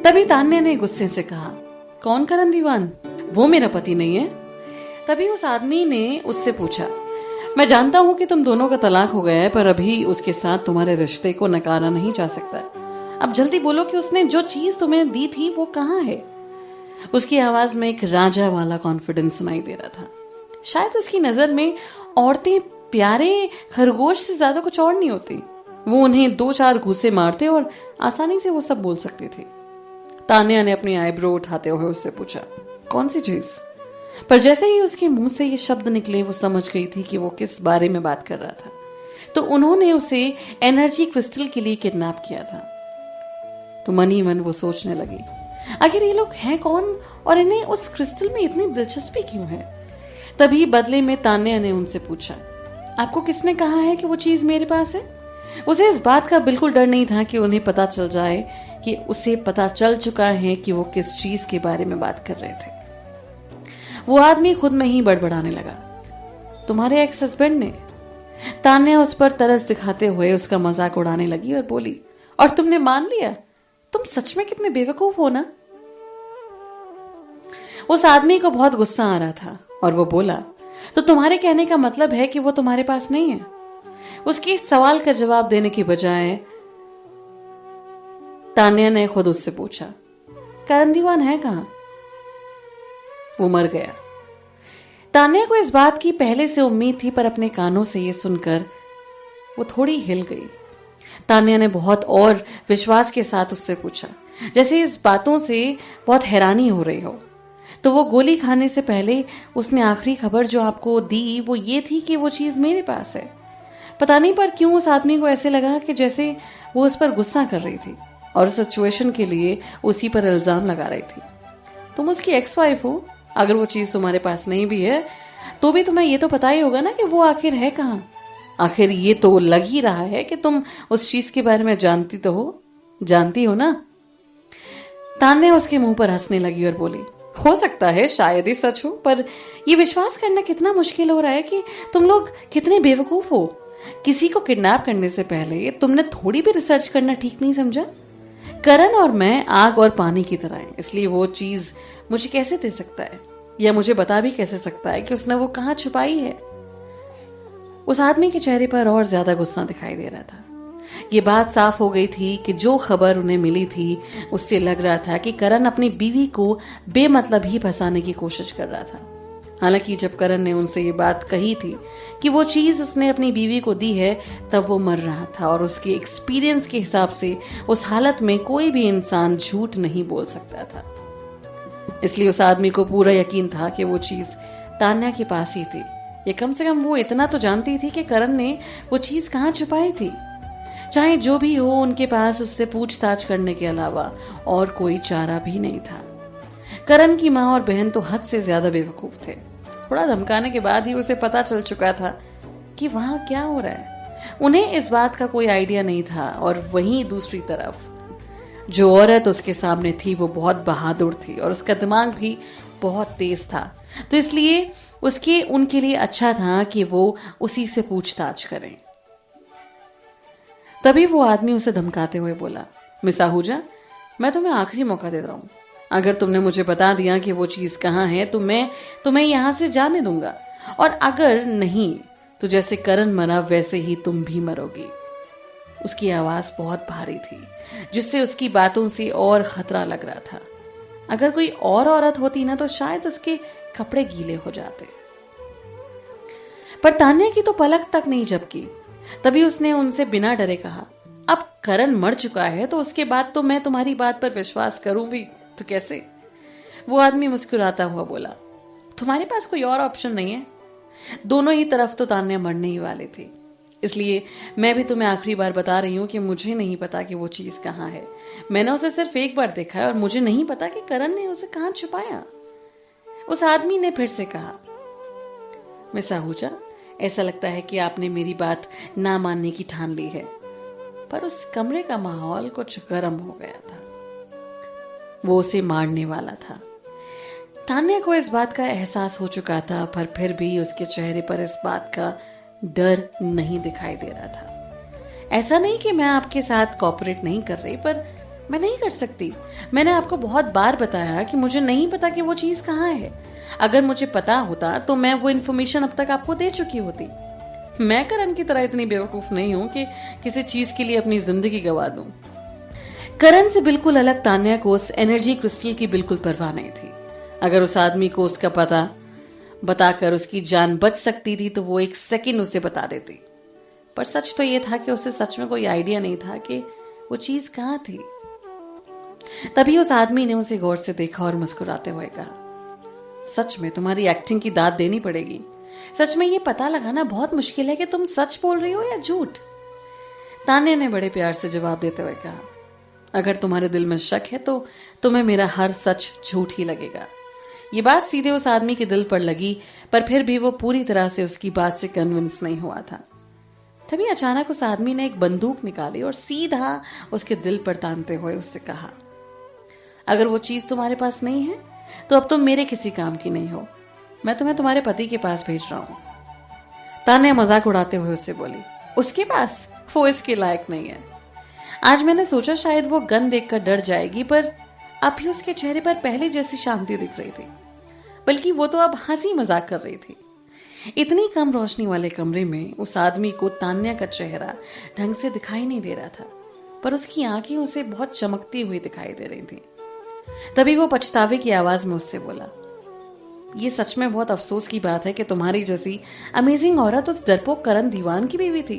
तभी तान्या ने गुस्से से कहा, कौन करण दीवान? वो मेरा पति नहीं है। तभी उस आदमी ने उससे पूछा, मैं जानता हूं कि तुम दोनों का तलाक हो गया है, पर अभी उसके साथ तुम्हारे रिश्ते को नकारा नहीं जा सकता। अब जल्दी बोलो कि उसने जो चीज तुम्हें दी थी वो कहाँ है। उसकी आवाज में एक राजा वाला कॉन्फिडेंस सुनाई दे रहा था। शायद उसकी नजर में औरतें प्यारे खरगोश से ज्यादा कुछ और नहीं होती। वो उन्हें 2-4 घूंसे मारते और आसानी से वो सब बोल सकती थी। तान्या ने अपनी आईब्रो उठाते हुए उससे पूछा, कौन सी चीज? पर जैसे ही उसके मुंह से ये शब्द निकले वो समझ गई थी कि वो किस बारे में बात कर रहा था। तो उन्होंने उसे एनर्जी क्रिस्टल के लिए किडनैप किया था। तो मन ही मन वो सोचने लगी, आखिर ये लोग हैं कौन और इन्हें उस क्रिस्टल में इतनी दिलचस्पी क्यों है। तभी बदले में तान्या ने उनसे पूछा, आपको किसने कहा है कि वो चीज मेरे पास है? उसे इस बात का बिल्कुल डर नहीं था कि उन्हें पता चल जाए कि उसे पता चल चुका है कि वो किस चीज के बारे में बात कर रहे थे। वो आदमी खुद में ही बड़बड़ाने लगा, तुम्हारे एक्स हस्बैंड ने? तान्या उस पर तरस दिखाते हुए उसका मजाक उड़ाने लगी और बोली, और तुमने मान लिया? तुम सच में कितने बेवकूफ हो ना। उस आदमी को बहुत गुस्सा आ रहा था और वो बोला, तो तुम्हारे कहने का मतलब है कि वो तुम्हारे पास नहीं है? उसके इस सवाल का जवाब देने की बजाय तान्या ने खुद उससे पूछा, करण दीवान है कहां? वो मर गया। तान्या को इस बात की पहले से उम्मीद थी, पर अपने कानों से ये सुनकर वो थोड़ी हिल गई। तान्या ने बहुत और विश्वास के साथ उससे पूछा, जैसे इस बातों से बहुत हैरानी हो रही हो। तो वो गोली खाने से पहले उसने आखिरी खबर जो आपको दी वो ये थी कि वो चीज मेरे पास है। पता नहीं पर क्यों उस आदमी को ऐसे लगा कि जैसे वो उस पर गुस्सा कर रही थी और उस सिचुएशन के लिए उसी पर इल्जाम लगा रही थी। तुम उसकी एक्स वाइफ हो, अगर वो चीज तुम्हारे पास नहीं भी है तो भी तुम्हें ये तो पता ही होगा ना कि वो आखिर है कहां। आखिर ये तो लग ही रहा है कि तुम उस चीज के बारे में जानती हो ना। तान्या उसके मुंह पर हंसने लगी और बोली, हो सकता है शायद ही सच हो, पर यह विश्वास करना कितना मुश्किल हो रहा है कि तुम लोग कितने बेवकूफ हो। किसी को किडनैप करने से पहले तुमने थोड़ी भी रिसर्च करना ठीक नहीं समझा? करण और मैं आग और पानी की तरह हैं, इसलिए वो चीज मुझे कैसे दे सकता है या मुझे बता भी कैसे सकता है कि उसने वो कहां छुपाई है। उस आदमी के चेहरे पर और ज्यादा गुस्सा दिखाई दे रहा था। ये बात साफ हो गई थी कि जो खबर उन्हें मिली थी उससे लग रहा था कि करण अपनी बीवी को बेमतलब ही फंसाने की कोशिश कर रहा था। हालांकि जब करण ने उनसे ये बात कही थी कि वो चीज उसने अपनी बीवी को दी है, तब वो मर रहा था और उसके एक्सपीरियंस के हिसाब से उस हालत में कोई भी इंसान झूठ नहीं बोल सकता था। इसलिए उस आदमी को पूरा यकीन था कि वो चीज तान्या के पास ही थी। ये कम से कम वो इतना तो जानती थी कि करण ने वो चीज कहां छुपाई थी। चाहे जो भी हो, उनके पास उससे पूछताछ करने के अलावा और कोई चारा भी नहीं था। करण की माँ और बहन तो हद से ज्यादा बेवकूफ थे। थोड़ा धमकाने के बाद ही उसे पता चल चुका था कि वहां क्या हो रहा है। उन्हें इस बात का कोई आइडिया नहीं था। और वहीं दूसरी तरफ जो औरत उसके सामने थी वो बहुत बहादुर थी और उसका दिमाग भी बहुत तेज था। तो इसलिए उनके लिए अच्छा था कि वो उसी से पूछताछ करें। तभी वो आदमी उसे धमकाते हुए बोला, मिस आहूजा, मैं तुम्हें आखिरी मौका दे रहा हूं। अगर तुमने मुझे बता दिया कि वो चीज कहां है तो मैं तुम्हें यहां से जाने दूंगा, और अगर नहीं तो जैसे करण मरा वैसे ही तुम भी मरोगी। उसकी आवाज बहुत भारी थी, जिससे उसकी बातों से और खतरा लग रहा था। अगर कोई और औरत होती ना तो शायद उसके कपड़े गीले हो जाते। पर तान्या की तो पलक तक नहीं झपकी। तभी उसने उनसे बिना डरे कहा, अब करण मर चुका है तो उसके बाद तो मैं तुम्हारी बात पर विश्वास करूं भी तो कैसे? वो आदमी मुस्कुराता हुआ बोला, तुम्हारे पास कोई और ऑप्शन नहीं है। दोनों ही तरफ तो तान्या मरने ही वाले थे, इसलिए मैं भी तुम्हें आखिरी बार बता रही हूं कि मुझे नहीं पता कि वो चीज कहां है। मैंने उसे सिर्फ एक बार देखा है और मुझे नहीं पता कि करण ने उसे कहां छुपाया। उस आदमी ने फिर से कहा, मिस आहूजा, ऐसा लगता है कि आपने मेरी बात ना मानने की ठान ली है। पर उस कमरे का माहौल कुछ गर्म हो गया था। वो उसे मारने वाला था। तान्या को इस बात का एहसास हो चुका था, पर फिर भी उसके चेहरे पर इस बात का डर नहीं दिखाई दे रहा था। ऐसा नहीं कि मैं आपके साथ कोऑपरेट नहीं कर रही, पर मैं नहीं कर सकती। मैंने आपको बहुत बार बताया कि मुझे नहीं पता कि वो चीज कहाँ है। अगर मुझे पता होता तो मैं वो इन्फॉर्मेशन अब तक आपको दे चुकी होती। मैं करण की तरह इतनी बेवकूफ नहीं हूं कि किसी चीज के लिए अपनी जिंदगी गवा दूं। करण से बिल्कुल अलग तान्या को उस एनर्जी क्रिस्टल की बिल्कुल परवाह नहीं थी। अगर उस आदमी को उसका पता बताकर उसकी जान बच सकती थी तो वो एक सेकंड उसे बता देती। पर सच तो ये था कि उसे सच में कोई आइडिया नहीं था कि वो चीज कहाँ थी। तभी उस आदमी ने उसे गौर से देखा और मुस्कुराते हुए कहा, सच में तुम्हारी एक्टिंग की दाद देनी पड़ेगी। सच में ये पता लगाना बहुत मुश्किल है कि तुम सच बोल रही हो या झूठ। तान्या ने बड़े प्यार से जवाब देते हुए कहा, अगर तुम्हारे दिल में शक है तो तुम्हें मेरा हर सच झूठ ही लगेगा। ये बात सीधे उस आदमी के दिल पर लगी, पर फिर भी वो पूरी तरह से उसकी बात से कन्विंस नहीं हुआ था। तभी अचानक उस आदमी ने एक बंदूक निकाली और सीधा उसके दिल पर तानते हुए उससे कहा, अगर वो चीज तुम्हारे पास नहीं है तो अब तुम मेरे किसी काम की नहीं हो। मैं तुम्हें तुम्हारे पति के पास भेज रहा हूं। तान्या मजाक उड़ाते हुए उससे बोली, उसके पास? वो इसके लायक नहीं है। आज मैंने सोचा शायद वो गन देखकर डर जाएगी, पर अब भी उसके चेहरे पर पहले जैसी शांति दिख रही थी, बल्कि वो तो अब हंसी मजाक कर रही थी। इतनी कम रोशनी वाले कमरे में उस आदमी को तान्या का चेहरा ढंग से दिखाई नहीं दे रहा था, पर उसकी आंखें उसे बहुत चमकती हुई दिखाई दे रही थी। तभी वो पछतावे की आवाज में उससे बोला, ये सच में बहुत अफसोस की बात है कि तुम्हारी जैसी अमेजिंग औरत उस डरपोक करण दीवान की बीवी थी,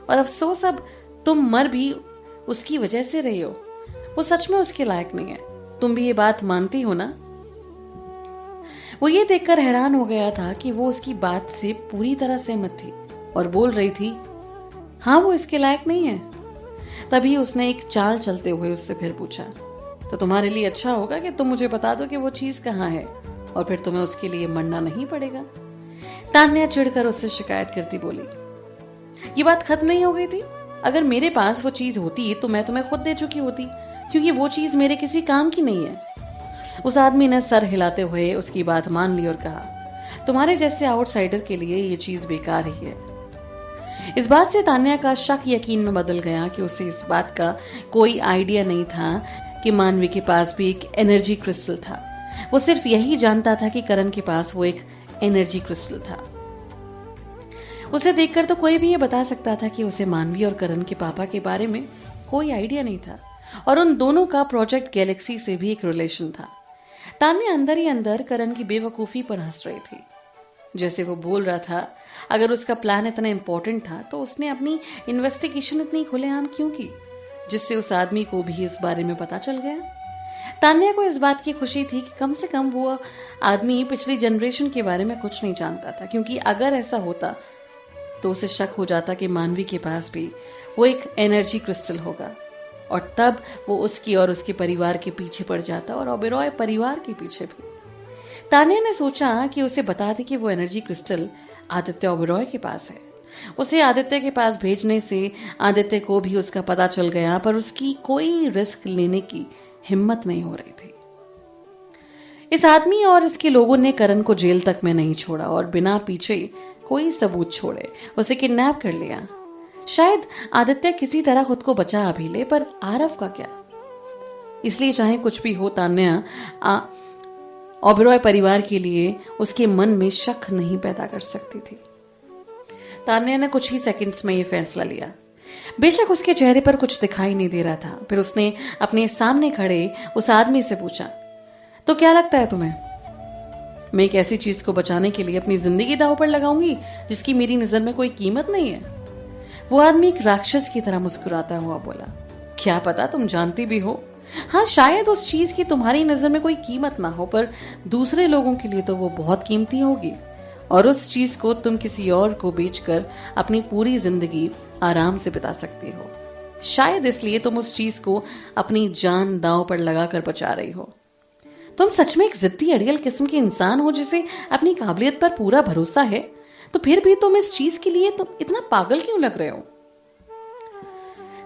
और अफसोस अब तुम मर भी उसकी वजह से रही हो। वो सच में उसके लायक नहीं है। तुम भी ये बात मानती हो ना? वो ये देखकर हैरान हो गया था कि वो उसकी बात से पूरी तरह सहमत थी और बोल रही थी, हाँ वो इसके लायक नहीं है। तभी उसने एक चाल चलते हुए उससे फिर पूछा, तो तुम्हारे लिए अच्छा होगा कि तुम मुझे बता दो कि वो चीज कहाँ है, और फिर तुम्हें उसके लिए मरना नहीं पड़ेगा। तान्या चिढ़कर उससे शिकायत करती बोली, ये बात खत्म नहीं हो गई थी? अगर मेरे पास वो चीज होती तो मैं तुम्हें खुद दे चुकी होती, क्योंकि वो चीज मेरे किसी काम की नहीं है। उस आदमी ने सर हिलाते हुए उसकी बात मान ली और कहा, तुम्हारे जैसे आउटसाइडर के लिए ये चीज बेकार ही है। इस बात से तान्या का शक यकीन में बदल गया कि उसे इस बात का कोई आइडिया नहीं था कि मानवी के पास भी एक एनर्जी क्रिस्टल था। वो सिर्फ यही जानता था कि करण के पास वो एक एनर्जी क्रिस्टल था। उसे देखकर तो कोई भी ये बता सकता था कि उसे मानवी और करण के पापा के बारे में कोई आइडिया नहीं था, और उन दोनों का प्रोजेक्ट गैलेक्सी से भी एक रिलेशन था। तान्या अंदर ही अंदर करण की बेवकूफी पर हंस रही थी। जैसे वो बोल रहा था, अगर उसका प्लान इतना इंपॉर्टेंट था तो उसने अपनी इन्वेस्टिगेशन इतनी खुलेआम क्यों की, जिससे उस आदमी को भी इस बारे में पता चल गया। तान्या को इस बात की खुशी थी कि कम से कम वो आदमी पिछली जनरेशन के बारे में कुछ नहीं जानता था, क्योंकि अगर ऐसा होता तो उसे शक हो जाता कि मानवी के पास भी वो एक एनर्जी क्रिस्टल होगा, और तब वो उसकी और उसके परिवार के पीछे पड़ जाता, और ओबेरॉय परिवार के पीछे भी। तान्या ने सोचा कि उसे बता दे कि वो एनर्जी क्रिस्टल आदित्य ओबेरॉय के पास है। उसे आदित्य के पास भेजने से आदित्य को भी उसका पता चल गया, पर उसकी कोई रिस्क लेने की हिम्मत नहीं हो रही थी। इस आदमी और इसके लोगों ने करण को जेल तक में नहीं छोड़ा और बिना पीछे कोई सबूत छोड़े उसे किडनैप कर लिया। शायद आदित्य किसी तरह खुद को बचा भी ले, पर आरव का क्या? इसलिए चाहे कुछ भी हो, तान्या ओबेरॉय परिवार के लिए उसके मन में शक नहीं पैदा कर सकती थी। तान्या ने कुछ ही सेकंड्स में यह फैसला लिया। बेशक उसके चेहरे पर कुछ दिखाई नहीं दे रहा था। फिर उसने अपने सामने खड़े उस आदमी से पूछा, तो क्या लगता है तुम्हें, मैं एक ऐसी चीज को बचाने के लिए अपनी जिंदगी दांव पर लगाऊंगी जिसकी मेरी नजर में कोई कीमत नहीं है? वो आदमी एक राक्षस की तरह मुस्कुराता हुआ बोला, क्या पता तुम जानती भी हो। हाँ, शायद उस चीज की तुम्हारी नजर में कोई कीमत ना हो, पर दूसरे लोगों के लिए तो वो बहुत कीमती होगी, और उस चीज को तुम किसी और को बेचकर अपनी पूरी जिंदगी आराम से बिता सकती हो। शायद इसलिए तुम उस चीज को अपनी जान दांव पर लगाकर बचा रही हो। तुम सच में एक जिद्दी अड़ियल किस्म के इंसान हो जिसे अपनी काबिलियत पर पूरा भरोसा है, तो फिर भी तुम इस चीज के लिए तुम इतना पागल क्यों लग रहे हो?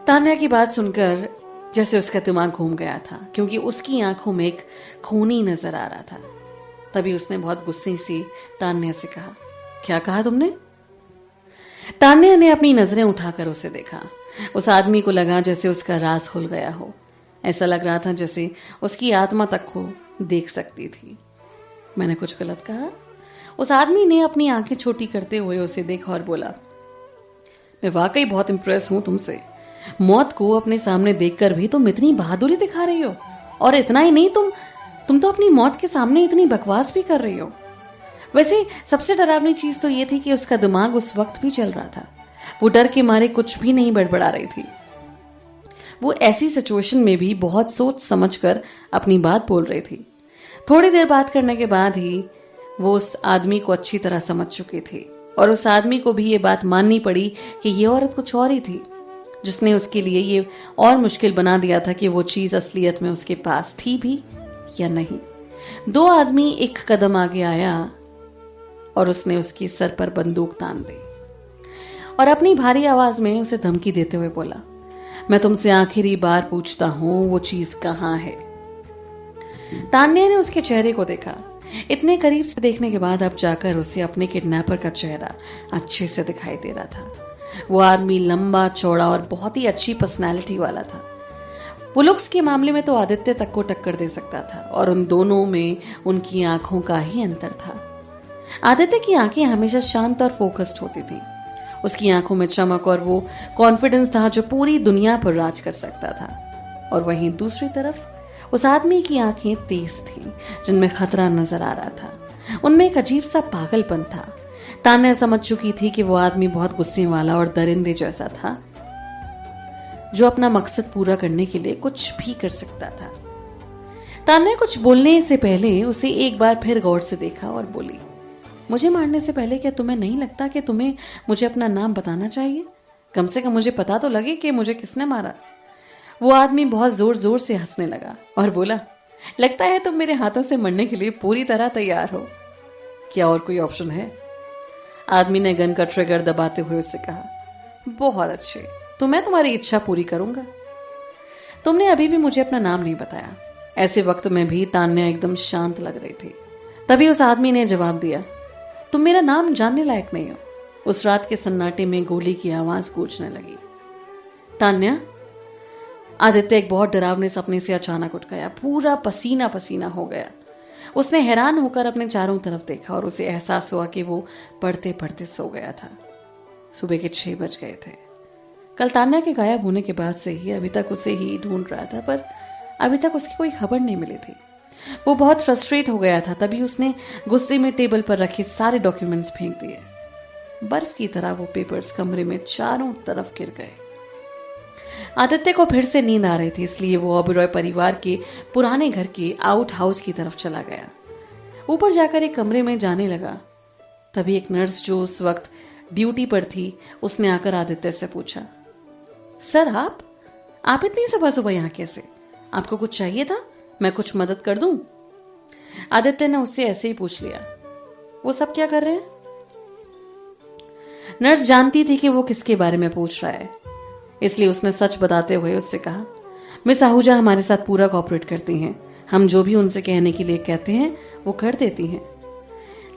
तान्या की बात सुनकर जैसे उसका दिमाग घूम गया था, क्योंकि उसकी आंखों में एक खूनी नजर आ रहा था। तभी उसने बहुत गुस्से से तान्या से कहा, क्या कहा तुमने? तान्या ने अपनी नजरें उठाकर उसे देखा। उस आदमी को लगा जैसे उसका राज खुल गया हो। ऐसा लग रहा था जैसे उसकी आत्मा तक को देख सकती थी। मैंने कुछ गलत कहा? उस आदमी ने अपनी आंखें छोटी करते हुए उसे देखा और बोला, मैं वाकई बहुत इंप्रेस हूं तुमसे। मौत को अपने सामने देखकर भी तुम इतनी बहादुरी दिखा रही हो, और इतना ही नहीं, तुम तो अपनी मौत के सामने इतनी बकवास भी कर रही हो। वैसे सबसे डरावनी चीज तो यह थी कि उसका दिमाग उस वक्त भी चल रहा था। वो डर के मारे कुछ भी नहीं बड़बड़ा रही थी। वो ऐसी सिचुएशन में भी बहुत सोच समझकर अपनी बात बोल रही थी। थोड़ी देर बात करने के बाद ही वो उस आदमी को अच्छी तरह समझ चुकी थी, और उस आदमी को भी ये बात माननी पड़ी कि ये औरत कुछ और ही थी, जिसने उसके लिए ये और मुश्किल बना दिया था कि वो चीज असलियत में उसके पास थी भी या नहीं। दो आदमी एक कदम आगे आया और उसने उसके सर पर बंदूक तान दी और अपनी भारी आवाज में उसे धमकी देते हुए बोला, मैं तुमसे आखिरी बार पूछता हूं, वो चीज कहां है? तान्या ने उसके चेहरे को देखा। इतने करीब से देखने के बाद अब जाकर उसे अपने किडनैपर का चेहरा अच्छे से दिखाई दे रहा था। वो आदमी लंबा चौड़ा और बहुत ही अच्छी पर्सनालिटी वाला था। वो लुक्स के मामले में तो आदित्य तक को टक्कर दे सकता था, और उन दोनों में उनकी आंखों का ही अंतर था। आदित्य की आंखें हमेशा शांत और फोकस्ड होती थी। उसकी आंखों में चमक और वो कॉन्फिडेंस था जो पूरी दुनिया पर राज कर सकता था। और वहीं दूसरी तरफ उस आदमी की आंखें तेज थीं, जिनमें खतरा नजर आ रहा था। उनमें एक अजीब सा पागलपन था। तान्या समझ चुकी थी कि वो आदमी बहुत गुस्से वाला और दरिंदे जैसा था, जो अपना मकसद पूरा करने के लिए कुछ भी कर सकता था। तान्या कुछ बोलने से पहले उसे एक बार फिर गौर से देखा और बोली, मुझे मारने से पहले क्या तुम्हें नहीं लगता कि तुम्हें मुझे अपना नाम बताना चाहिए? कम से कम मुझे पता तो लगे कि मुझे किसने मारा। वो आदमी बहुत जोर जोर से हंसने लगा और बोला, लगता है तुम मेरे हाथों से मरने के लिए पूरी तरह तैयार हो। क्या और कोई ऑप्शन है? आदमी ने गन का ट्रिगर दबाते हुए उससे कहा, बहुत अच्छे, तो मैं तुम्हारी इच्छा पूरी करूंगा। तुमने अभी भी मुझे अपना नाम नहीं बताया। ऐसे वक्त में भी तान्या एकदम शांत लग रही थी। तभी उस आदमी ने जवाब दिया, तुम मेरा नाम जानने लायक नहीं हो। उस रात के सन्नाटे में गोली की आवाज गूंजने लगी। तान्या, आदित्य एक बहुत डरावने सपने से अचानक उठ गया। पूरा पसीना पसीना हो गया। उसने हैरान होकर अपने चारों तरफ देखा और उसे एहसास हुआ कि वो पढ़ते पढ़ते सो गया था। सुबह के 6 बज गए थे। कल तान्या के गायब होने के बाद से ही अभी तक उसे ही ढूंढ रहा था, पर अभी तक उसकी कोई खबर नहीं मिली थी। वो बहुत फ्रस्ट्रेट हो गया था। तभी उसने गुस्से में टेबल पर रखे सारे डॉक्यूमेंट्स फेंक दिए। बर्फ की तरह वो पेपर्स कमरे में चारों तरफ गिर गए। आदित्य को फिर से नींद आ रही थी, इसलिए वो ओबेरॉय परिवार के पुराने घर के आउट हाउस की तरफ चला गया। ऊपर जाकर एक कमरे में जाने लगा। तभी एक नर्स जो उस वक्त ड्यूटी पर थी, उसने आकर आदित्य से पूछा, सर आप इतनी सुबह सुबह यहां कैसे? आपको कुछ चाहिए था? मैं कुछ मदद कर दूं? आदित्य ने उससे ऐसे ही पूछ लिया। वो सब क्या कर रहे हैं? नर्स जानती थी कि वो किसके बारे में पूछ रहा है, इसलिए उसने सच बताते हुए उससे कहा, मिस आहूजा हमारे साथ पूरा कोऑपरेट करती हैं। हम जो भी उनसे कहने के लिए कहते हैं वो कर देती हैं।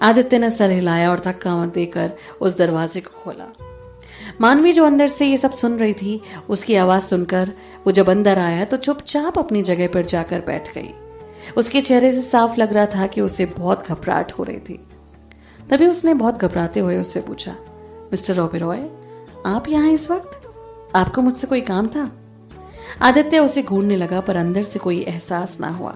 आदित्य ने सर हिलाया और धक्का देकर उस दरवाजे को खोला। मानवी जो अंदर से ये सब सुन रही थी, उसकी आवाज सुनकर वो जब अंदर आया तो चुपचाप अपनी जगह पर जाकर बैठ गई। उसके चेहरे से साफ लग रहा था कि उसे बहुत घबराहट हो रही थी। तभी उसने बहुत घबराते हुए उससे पूछा, मिस्टर ओबेरॉय, आप यहाँ इस वक्त? आपको मुझसे कोई काम था? आदित्य उसे घूरने लगा, पर अंदर से कोई एहसास ना हुआ।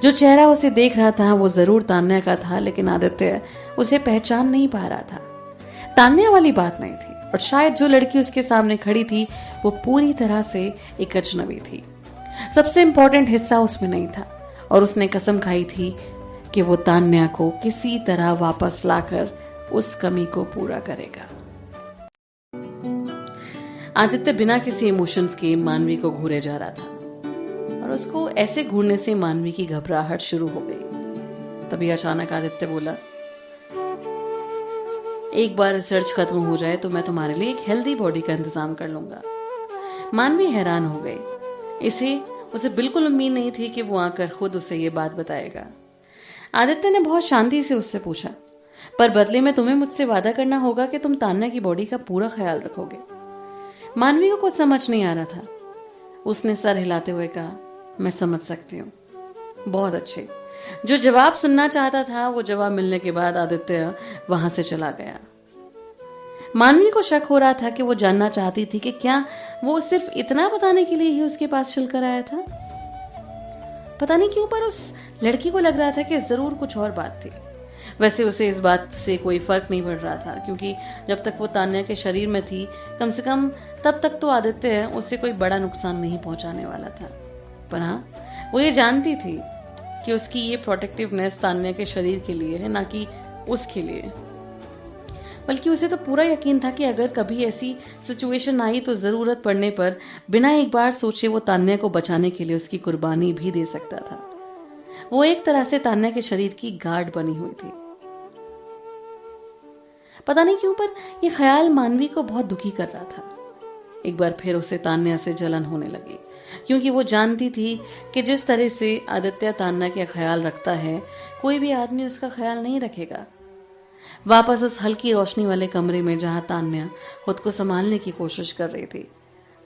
जो चेहरा उसे देख रहा था वो जरूर तान्या का था, लेकिन आदित्य उसे पहचान नहीं पा रहा था। तान्या वाली बात नहीं थी, और शायद जो लड़की उसके सामने खड़ी थी वो पूरी तरह से एक अजनबी थी। सबसे इंपॉर्टेंट हिस्सा उसमें नहीं था, और उसने कसम खाई थी कि वो तान्या को किसी तरह वापस लाकर उस कमी को पूरा करेगा। आदित्य बिना किसी इमोशंस के मानवी को घूरे जा रहा था, और उसको ऐसे घूरने से मानवी की घबराहट शुरू हो गई। तभी अचानक आदित्य बोला, एक बार रिसर्च खत्म हो जाए तो मैं तुम्हारे लिए एक हेल्दी बॉडी का इंतजाम कर लूंगा। मानवी हैरान हो गई। उसे बिल्कुल उम्मीद नहीं थी कि वो आकर खुद उसे ये बात बताएगा। आदित्य ने बहुत शांति से उससे पूछा, पर बदले में तुम्हें मुझसे वादा करना होगा कि तुम तान्या की बॉडी का पूरा ख्याल रखोगे। मानवी को कुछ समझ नहीं आ रहा था। उसने सर हिलाते हुए कहा, मैं समझ सकती हूँ। बहुत अच्छे। जो जवाब सुनना चाहता था वो जवाब मिलने के बाद आदित्य वहां से चला गया। मानवी को शक हो रहा था कि वो जानना चाहती थी कि क्या वो सिर्फ इतना बताने के लिए ही उसके पास चलकर आया था। पता नहीं क्यों पर उस लड़की को लग रहा था कि जरूर कुछ और बात थी। वैसे उसे इस बात से कोई फर्क नहीं पड़ रहा था, क्योंकि जब तक वो तान्या के शरीर में थी, कम से कम तब तक तो आदित्य उसे कोई बड़ा नुकसान नहीं पहुंचाने वाला था। पर हाँ, वो ये जानती थी कि उसकी ये प्रोटेक्टिवनेस तान्या के शरीर के लिए है, ना कि उसके लिए। बल्कि उसे तो पूरा यकीन था कि अगर कभी ऐसी सिचुएशन आई तो जरूरत पड़ने पर बिना एक बार सोचे वो तान्या को बचाने के लिए उसकी कुर्बानी भी दे सकता था। वो एक तरह से तान्या के शरीर की गार्ड बनी हुई थी। पता नहीं क्यों पर यह ख्याल मानवी को बहुत दुखी कर रहा था। एक बार फिर उसे तान्या से जलन होने लगी, क्योंकि वो जानती थी कि जिस तरह से आदित्य तान्या का ख्याल रखता है, कोई भी आदमी उसका ख्याल नहीं रखेगा। वापस उस हल्की रोशनी वाले कमरे में जहां तान्या खुद को संभालने की कोशिश कर रही थी,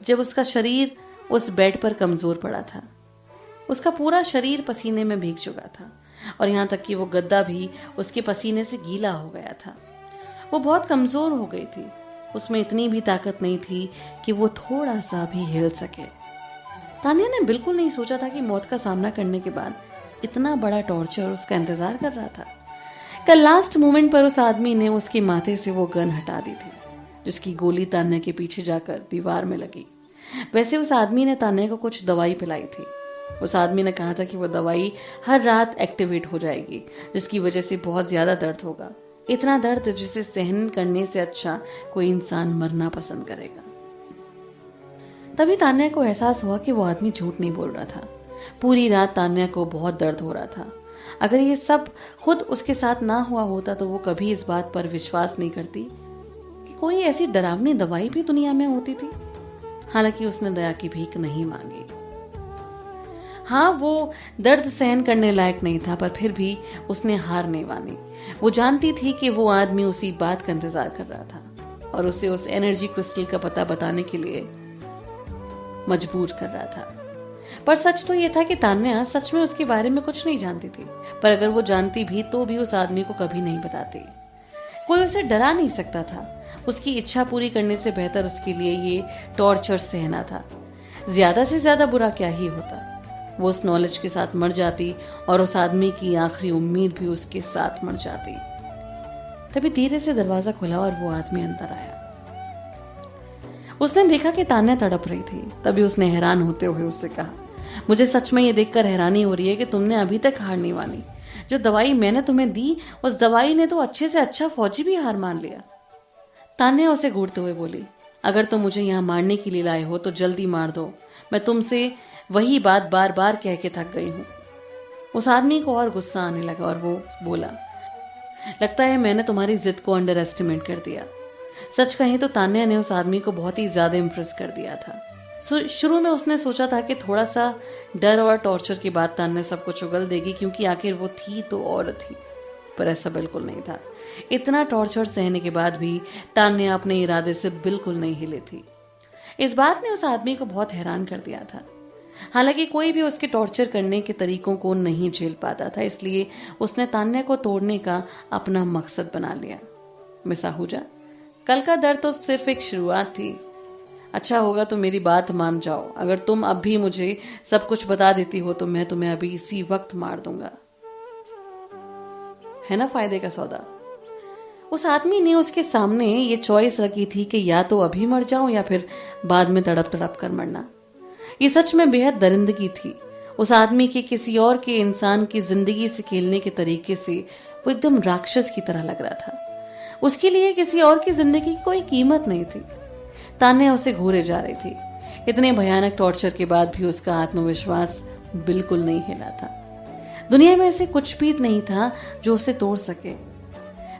जब उसका शरीर उस बेड पर कमजोर पड़ा था। उसका पूरा शरीर पसीने में भीग चुका था और यहाँ तक कि वो गद्दा भी उसके पसीने से गीला हो गया था। वो बहुत कमजोर हो गई थी। उसमें इतनी भी ताकत नहीं थी कि वो थोड़ा सा भी हिल सके। तान्या ने बिल्कुल नहीं सोचा था कि मौत का सामना करने के बाद इतना बड़ा टॉर्चर उसका इंतजार कर रहा था। कल लास्ट मोमेंट पर उस आदमी ने उसके माथे से वो गन हटा दी थी, जिसकी गोली तान्या के पीछे जाकर दीवार में लगी। वैसे उस आदमी ने तान्या को कुछ दवाई पिलाई थी। उस आदमी ने कहा था कि वो दवाई हर रात एक्टिवेट हो जाएगी, जिसकी वजह से बहुत ज्यादा दर्द होगा। इतना दर्द जिसे सहन करने से अच्छा कोई इंसान मरना पसंद करेगा। तभी तान्या को एहसास हुआ कि वो आदमी झूठ नहीं बोल रहा था। पूरी रात तान्या को बहुत दर्द हो रहा था। अगर ये सब खुद उसके साथ ना हुआ होता तो वो कभी इस बात पर विश्वास नहीं करती कि कोई ऐसी डरावनी दवाई भी दुनिया में होती थी। हालांकि उसने दया की भीख नहीं मांगी। हाँ, वो दर्द सहन करने लायक नहीं था, पर फिर भी उसने हार नहीं मानी। वो जानती थी कि वो आदमी उसी बात का इंतजार कर रहा था और उसे उस एनर्जी क्रिस्टल का पता बताने के लिए मजबूर कर रहा था। पर सच तो ये था कि तान्या सच में उसके बारे में कुछ नहीं जानती थी। पर अगर वो जानती भी तो भी उस आदमी को कभी नहीं बताती। कोई उसे डरा नहीं सकता था। उसकी इच्छा पूरी करने से बेहतर उसके लिए ये टॉर्चर सहना था। ज्यादा से ज्यादा बुरा क्या ही होता। वो उस नॉलेज के साथ मर जाती और उस आदमी की आखिरी उम्मीद भी उसके साथ मर जाती। तभी धीरे से दरवाजा खुला और वो आदमी अंदर आया। उसने देखा कि तान्या तड़प रही थी। तभी उसने हैरान होते हुए उससे कहा, मुझे सच में ये देखकर हैरानी हो रही है कि तुमने अभी तक हार नहीं मानी। जो दवाई मैंने तुम्हें दी, उस दवाई ने तो अच्छे से अच्छा फौजी भी हार मान लिया। तान्या उसे घूरते हुए बोली, अगर तुम मुझे यहाँ मारने के लिए लाए हो तो जल्दी मार दो। मैं तुमसे वही बात बार बार कह के थक गई हूं। उस आदमी को और गुस्सा आने लगा और वो बोला, लगता है मैंने तुम्हारी जिद को अंडर एस्टिमेट कर दिया। सच कहें तो तान्या ने उस आदमी को बहुत ही ज्यादा इम्प्रेस कर दिया था। शुरू में उसने सोचा था कि थोड़ा सा डर और टॉर्चर के बाद तान्या सब कुछ उगल देगी, क्योंकि आखिर वो थी तो औरत थी। पर ऐसा बिल्कुल नहीं था। इतना टॉर्चर सहने के बाद भी तान्या अपने इरादे से बिल्कुल नहीं हिले थी। इस बात ने उस आदमी को बहुत हैरान कर दिया था। हालांकि कोई भी उसके टॉर्चर करने के तरीकों को नहीं झेल पाता था, इसलिए उसने तान्या को तोड़ने का अपना मकसद बना लिया। मिस आहूजा, कल का दर्द तो सिर्फ एक शुरुआत थी। अच्छा होगा तो मेरी बात मान जाओ। अगर तुम अब भी मुझे सब कुछ बता देती हो तो मैं तुम्हें अभी इसी वक्त मार दूंगा। है ना फायदे का सौदा। उस आदमी ने उसके सामने ये चॉइस रखी थी कि या तो अभी मर जाऊं या फिर बाद में तड़प तड़प कर मरना। ये सच में बेहद दरिंदगी थी। उस आदमी के किसी और के इंसान की जिंदगी से खेलने के तरीके से वो एकदम राक्षस की तरह लग रहा था। उसके लिए किसी और की जिंदगी की कोई कीमत नहीं थी। तान्या उसे घूरे जा रही थी। इतने भयानक टॉर्चर के बाद भी उसका आत्मविश्वास बिल्कुल नहीं हिला था। दुनिया में ऐसे कुछ भी नहीं था जो उसे तोड़ सके।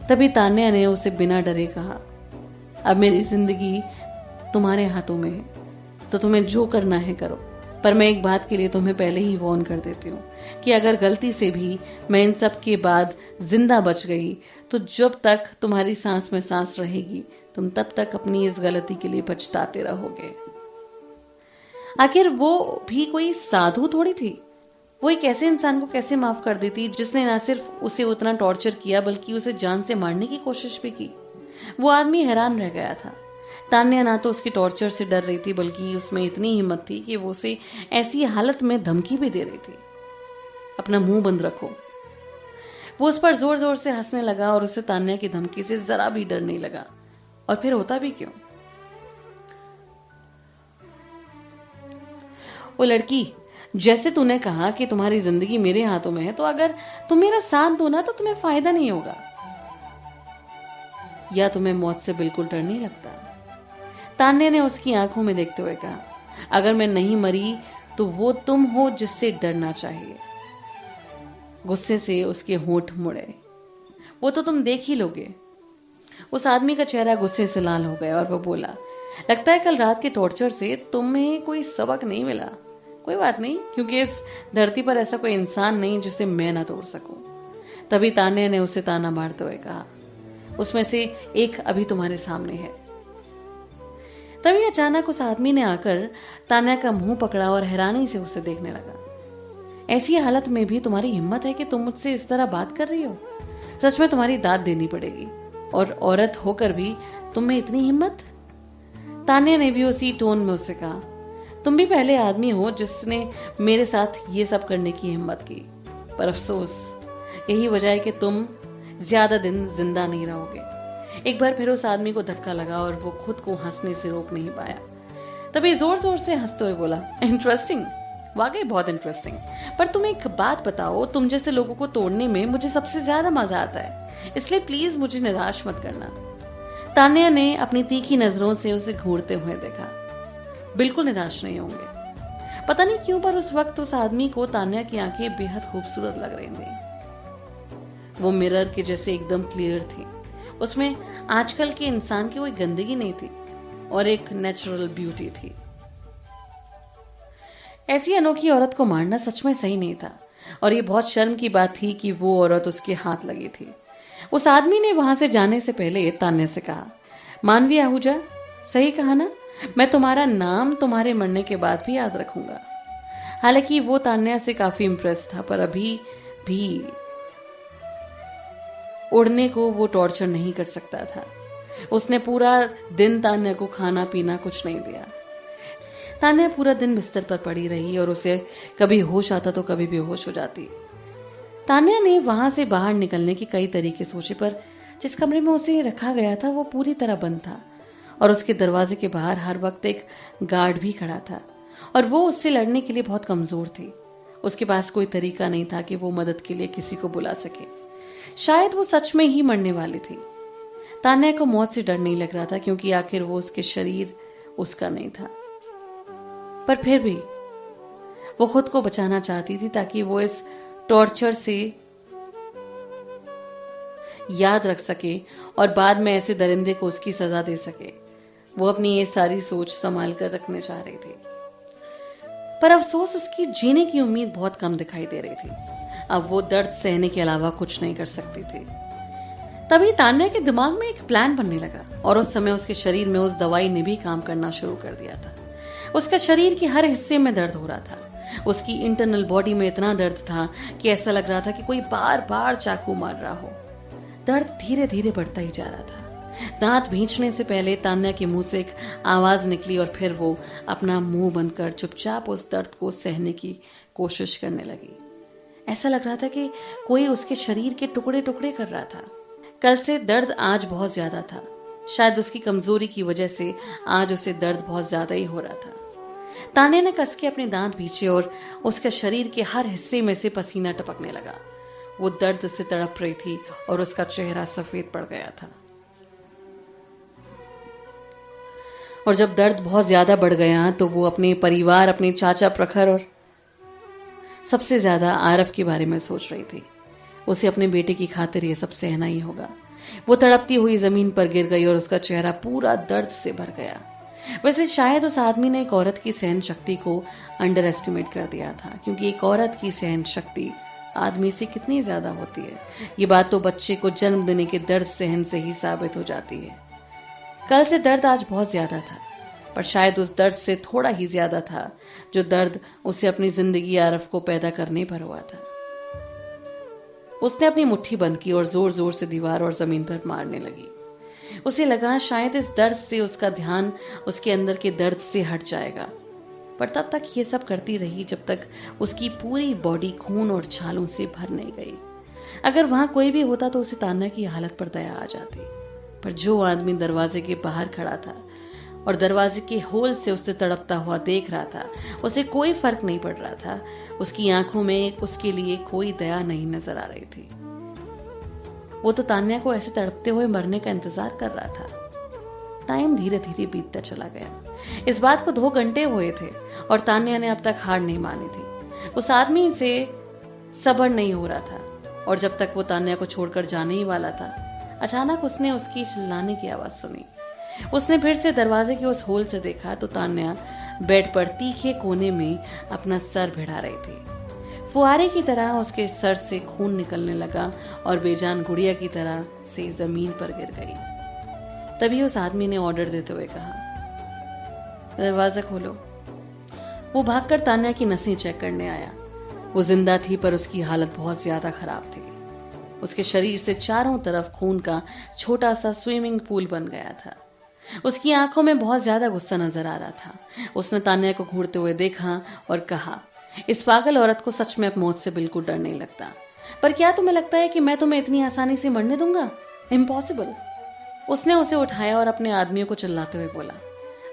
तभी तान्या ने उसे बिना डरे कहा, अब मेरी जिंदगी तुम्हारे हाथों में है, तो तुम्हें जो करना है करो। पर मैं एक बात के लिए तुम्हें पहले ही वार्न कर देती हूँ कि अगर गलती से भी मैं इन सब के बाद जिंदा बच गई तो जब तक तुम्हारी सांस में सांस रहेगी तुम तब तक अपनी इस गलती के लिए पछताते रहोगे। आखिर वो भी कोई साधु थोड़ी थी। वो एक ऐसे इंसान को कैसे माफ कर देती जिसने ना सिर्फ उसे उतना टॉर्चर किया बल्कि उसे जान से मारने की कोशिश भी की। वो आदमी हैरान रह गया था। तान्या ना तो उसकी टॉर्चर से डर रही थी बल्कि उसमें इतनी हिम्मत थी कि वो उसे ऐसी हालत में धमकी भी दे रही थी। अपना मुंह बंद रखो। वो उस पर जोर जोर से हंसने लगा और उसे तान्या की धमकी से जरा भी डर नहीं लगा। और फिर होता भी क्यों? वो लड़की, जैसे तूने कहा कि तुम्हारी जिंदगी मेरे हाथों में है, तो अगर तुम मेरा साथ दो ना तो तुम्हें फायदा नहीं होगा। या तुम्हें मौत से बिल्कुल डर नहीं लगता? तान्या ने उसकी आंखों में देखते हुए कहा, अगर मैं नहीं मरी तो वो तुम हो जिससे डरना चाहिए। गुस्से से उसके होंठ मुड़े। वो तो तुम देख ही लोगे। उस आदमी का चेहरा गुस्से से लाल हो गया और वो बोला, लगता है कल रात के टॉर्चर से तुम्हें कोई सबक नहीं मिला। कोई बात नहीं, क्योंकि इस धरती पर ऐसा कोई इंसान नहीं जिसे मैं ना तोड़ सकूं। तभी तान्या ने उसे ताना मारते हुए कहा, उसमें से एक अभी तुम्हारे सामने है। तभी अचानक उस आदमी ने आकर तान्या का मुंह पकड़ा और हैरानी से उसे देखने लगा। ऐसी हालत में भी तुम्हारी हिम्मत है कि तुम मुझसे इस तरह बात कर रही हो? सच में तुम्हारी दाद देनी पड़ेगी। और औरत होकर भी तुम में इतनी हिम्मत? तान्या ने भी उसी टोन में उससे कहा, तुम भी पहले आदमी हो जिसने मेरे साथ ये सब करने की हिम्मत की। पर अफसोस यही वजह है कि तुम ज्यादा दिन जिंदा नहीं रहोगे। एक बार फिर उस आदमी को धक्का लगा और वो खुद को हंसने से रोक नहीं पाया। तभी जोर जोर से हंसते हुए बोला, इंटरेस्टिंग, वाकई बहुत इंटरेस्टिंग। पर तुम एक बात बताओ, तुम जैसे लोगों को तोड़ने में मुझे सबसे ज्यादा मजा आता है, इसलिए प्लीज मुझे निराश मत करना। तान्या ने अपनी तीखी नजरों से उसे घूरते हुए देखा। बिल्कुल निराश नहीं होंगे। पता नहीं क्यों पर उस वक्त उस आदमी को तान्या की आंखें बेहद खूबसूरत लग रही थी। वो मिरर के जैसे एकदम क्लियर थी। उसमें आजकल के इंसान की कोई गंदगी नहीं थी और एक नेचुरल ब्यूटी थी। ऐसी अनोखी औरत को मारना सच में सही नहीं था और ये बहुत शर्म की बात थी कि वो औरत उसके हाथ लगी थी। उस आदमी ने वहां से जाने से पहले तान्या से कहा, मानवी आहूजा, सही कहा ना? मैं तुम्हारा नाम तुम्हारे मरने के बाद भी याद रखूंगा। हालांकि वो तान्या से काफी इम्प्रेस था, पर अभी भी उड़ने को वो टॉर्चर नहीं कर सकता था। उसने पूरा दिन तान्या को खाना पीना कुछ नहीं दिया। तान्या पूरा दिन बिस्तर पर पड़ी रही और उसे कभी होश आता तो कभी बेहोश हो जाती। तान्या ने वहां से बाहर निकलने के कई तरीके सोचे, पर जिस कमरे में उसे रखा गया था वो पूरी तरह बंद था और उसके दरवाजे के बाहर हर वक्त एक गार्ड भी खड़ा था और वो उससे लड़ने के लिए बहुत कमजोर थी। उसके पास कोई तरीका नहीं था कि वो मदद के लिए किसी को बुला सके। शायद वो सच में ही मरने वाली थी। तान्या को मौत से डर नहीं लग रहा था क्योंकि आखिर वो उसके शरीर उसका नहीं था, पर फिर भी वो खुद को बचाना चाहती थी ताकि वो इस टॉर्चर से याद रख सके और बाद में ऐसे दरिंदे को उसकी सजा दे सके। वो अपनी ये सारी सोच संभाल कर रखने चाह रही थी, पर अफसोस उसकी जीने की उम्मीद बहुत कम दिखाई दे रही थी। अब वो दर्द सहने के अलावा कुछ नहीं कर सकती थी। तभी तान्या के दिमाग में एक प्लान बनने लगा और उस समय उसके शरीर में उस दवाई ने भी काम करना शुरू कर दिया था। उसका शरीर के हर हिस्से में दर्द हो रहा था। उसकी इंटरनल बॉडी में इतना दर्द था कि ऐसा लग रहा था कि कोई बार बार चाकू मार रहा हो। दर्द धीरे धीरे बढ़ता ही जा रहा था। दांत भींचने से पहले तान्या के मुंह से एक आवाज निकली और फिर वो अपना मुंह बंद कर चुपचाप उस दर्द को सहने की कोशिश करने लगी। ऐसा लग रहा था कि कोई उसके शरीर के टुकड़े टुकड़े कर रहा था। कल से दर्द आज बहुत ज्यादा था। शायद उसकी कमजोरी की वजह से आज उसे दर्द बहुत ज्यादा ही हो रहा था। तान्या ने कस के अपने दांत भींचे और उसके शरीर के हर हिस्से में से पसीना टपकने लगा। वो दर्द से तड़प रही थी और उसका चेहरा सफेद पड़ गया था। और जब दर्द बहुत ज्यादा बढ़ गया तो वो अपने परिवार, अपने चाचा प्रखर और सबसे ज्यादा आरव के बारे में सोच रही थी। उसे अपने बेटे की खातिर ये सब सहना ही होगा। वो तड़पती हुई जमीन पर गिर गई और उसका चेहरा पूरा दर्द से भर गया। वैसे शायद उस आदमी ने एक औरत की सहन शक्ति को अंडर एस्टिमेट कर दिया था, क्योंकि एक औरत की सहन शक्ति आदमी से कितनी ज्यादा होती है ये बात तो बच्चे को जन्म देने के दर्द सहन से ही साबित हो जाती है। कल से दर्द आज बहुत ज्यादा था। पर शायद उस दर्द से थोड़ा ही ज्यादा था जो दर्द उसे अपनी जिंदगी आरफ को पैदा करने पर हुआ था। उसने अपनी मुट्ठी बंद की और जोर जोर से दीवार और जमीन पर मारने लगी। उसे लगा शायद इस दर्द से उसका ध्यान उसके अंदर के दर्द से हट जाएगा, पर तब तक ये सब करती रही जब तक उसकी पूरी बॉडी खून और छालों से भर नहीं गई। अगर वहां कोई भी होता तो उसे तान्या की हालत पर दया आ जाती, पर जो आदमी दरवाजे के बाहर खड़ा था और दरवाजे के होल से उसे तड़पता हुआ देख रहा था, उसे कोई फर्क नहीं पड़ रहा था। उसकी आंखों में उसके लिए कोई दया नहीं नजर आ रही थी। वो तो तान्या को ऐसे तड़पते हुए मरने का इंतजार कर रहा था। टाइम धीरे धीरे बीतता चला गया। इस बात को 2 घंटे हुए थे और तान्या ने अब तक हार नहीं मानी थी। उस आदमी से सब्र नहीं हो रहा था और जब तक वो तान्या को छोड़कर जाने ही वाला था, अचानक उसने उसकी चिल्लाने की आवाज सुनी। उसने फिर से दरवाजे के उस होल से देखा तो तान्या बेड पर तीखे कोने में अपना सर भिड़ा रही थी। फुहारे की तरह उसके सर से खून निकलने लगा और बेजान गुड़िया की तरह से जमीन पर गिर गई। तभी उस आदमी ने ऑर्डर देते हुए कहा, दरवाजा खोलो। वो भागकर तान्या की नसें चेक करने आया। वो जिंदा थी पर उसकी हालत बहुत ज्यादा खराब थी। उसके शरीर से चारों तरफ खून का छोटा सा स्विमिंग पूल बन गया था। उसकी आंखों में बहुत ज्यादा गुस्सा नजर आ रहा था। उसने तान्या को घूरते हुए देखा और कहा, इस पागल औरत को सच में अब मौत से बिल्कुल डर नहीं लगता। पर क्या तुम्हें लगता है कि मैं तुम्हें इतनी आसानी से मरने दूंगा? इम्पॉसिबल। उसने उसे उठाया और अपने आदमियों को चिल्लाते हुए बोला,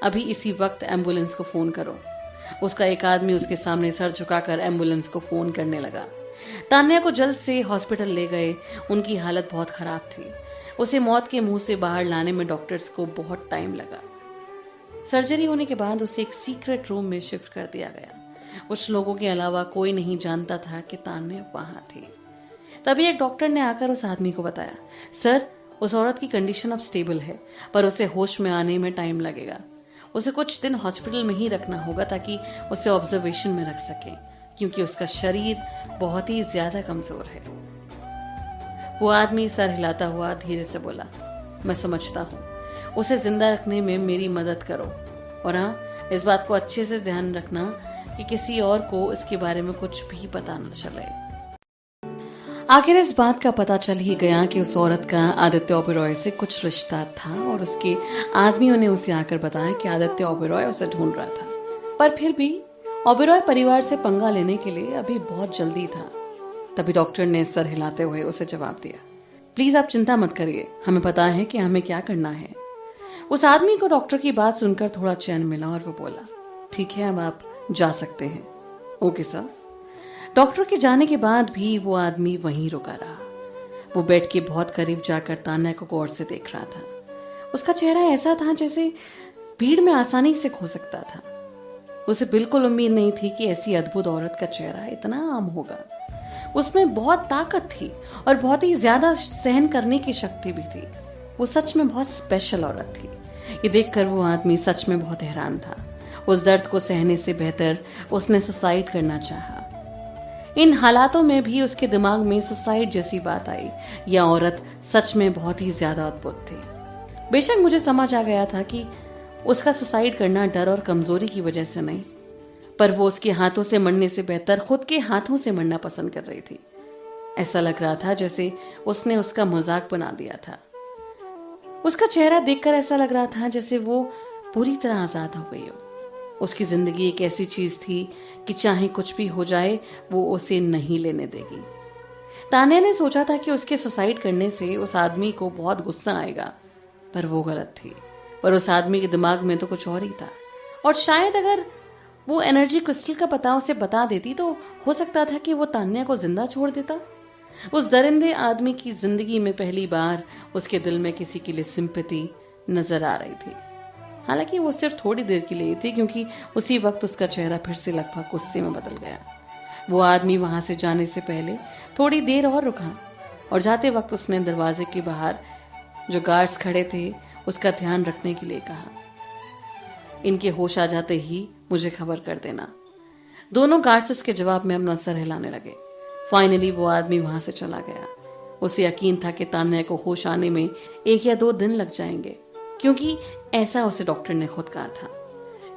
अभी इसी वक्त एम्बुलेंस को फोन करो। उसका एक आदमी उसके सामने सर झुकाकर एम्बुलेंस को फोन करने लगा। तान्या को जल्द से हॉस्पिटल ले गए। उनकी हालत बहुत खराब थी। उसे मौत के मुंह से बाहर लाने में डॉक्टर्स को बहुत टाइम लगा। सर्जरी होने के बाद उसे एक सीक्रेट रूम में शिफ्ट कर दिया गया। कुछ लोगों के अलावा कोई नहीं जानता था कि तान्या वहां थी। तभी एक डॉक्टर ने आकर उस आदमी को बताया, सर, उस औरत की कंडीशन अब स्टेबल है, पर उसे होश में आने में टाइम लगेगा। उसे कुछ दिन हॉस्पिटल में ही रखना होगा ताकि उसे ऑब्जर्वेशन में रख सके, क्योंकि उसका शरीर बहुत ही ज्यादा कमजोर है। वो आदमी सर हिलाता हुआ धीरे से बोला, मैं समझता हूँ, उसे जिंदा रखने में मेरी मदद करो, और हाँ, इस बात को अच्छे से ध्यान रखना कि किसी और को इसके बारे में कुछ भी पता न चले। आखिर इस बात का पता चल ही गया कि उस औरत का आदित्य ओबेरॉय से कुछ रिश्ता था और उसके आदमियों ने उसे आकर बताया कि आदित्य ओबेरॉय उसे ढूंढ रहा था। पर फिर भी ओबेरॉय परिवार से पंगा लेने के लिए अभी बहुत जल्दी था। तभी डॉक्टर ने सर हिलाते हुए उसे जवाब दिया, प्लीज आप चिंता मत करिए, हमें पता है कि हमें क्या करना है। उस आदमी को डॉक्टर की बात सुनकर थोड़ा चैन मिला और वो बोला, ठीक है, अब आप जा सकते हैं। Okay sir. डॉक्टर के जाने के बाद भी वो आदमी वहीं रुका रहा। वो बेड के बहुत करीब जाकर तान्या को गौर से देख रहा था। उसका चेहरा ऐसा था जैसे भीड़ में आसानी से खो सकता था। उसे बिल्कुल उम्मीद नहीं थी कि ऐसी अद्भुत औरत का चेहरा इतना आम होगा। उसमें बहुत ताकत थी और बहुत ही ज्यादा सहन करने की शक्ति भी थी। वो सच में बहुत स्पेशल औरत थी। ये देखकर वो आदमी सच में बहुत हैरान था। उस दर्द को सहने से बेहतर उसने सुसाइड करना चाहा। इन हालातों में भी उसके दिमाग में सुसाइड जैसी बात आई। यह औरत सच में बहुत ही ज्यादा अद्भुत थी। बेशक मुझे समझ आ गया था कि उसका सुसाइड करना डर और कमजोरी की वजह से नहीं, पर वो उसके हाथों से मरने से बेहतर खुद के हाथों से मरना पसंद कर रही थी। ऐसा लग रहा था जैसे उसने उसका मजाक बना दिया था। उसका चेहरा देखकर ऐसा लग रहा था जैसे वो पूरी तरह आजाद हो गई हो। उसकी जिंदगी एक ऐसी चीज थी कि चाहे कुछ भी हो जाए वो उसे नहीं लेने देगी। तान्या ने सोचा था कि उसके सुसाइड करने से उस आदमी को बहुत गुस्सा आएगा, पर वो गलत थी। पर उस आदमी के दिमाग में तो कुछ और ही था, और शायद अगर वो एनर्जी क्रिस्टल का पता उसे बता देती तो हो सकता था कि वो तान्या को जिंदा छोड़ देता। उस दरिंदे आदमी की जिंदगी में पहली बार उसके दिल में किसी के लिए सिंपैथी नजर आ रही थी। हालांकि वो सिर्फ थोड़ी देर के लिए थी, क्योंकि उसी वक्त उसका चेहरा फिर से लगभग गुस्से में बदल गया। वो आदमी वहां से जाने से पहले थोड़ी देर और रुका, और जाते वक्त उसने दरवाजे के बाहर जो गार्ड्स खड़े थे उसका ध्यान रखने के लिए कहा, इनके होश आ जाते ही मुझे खबर कर देना। दोनों गार्ड्स उसके जवाब में अपना सर हिलाने लगे। फाइनली वो आदमी वहां से चला गया। उसे यकीन था कि तान्या को होश आने में 1 या 2 दिन लग जाएंगे, क्योंकि ऐसा उसे डॉक्टर ने खुद कहा था।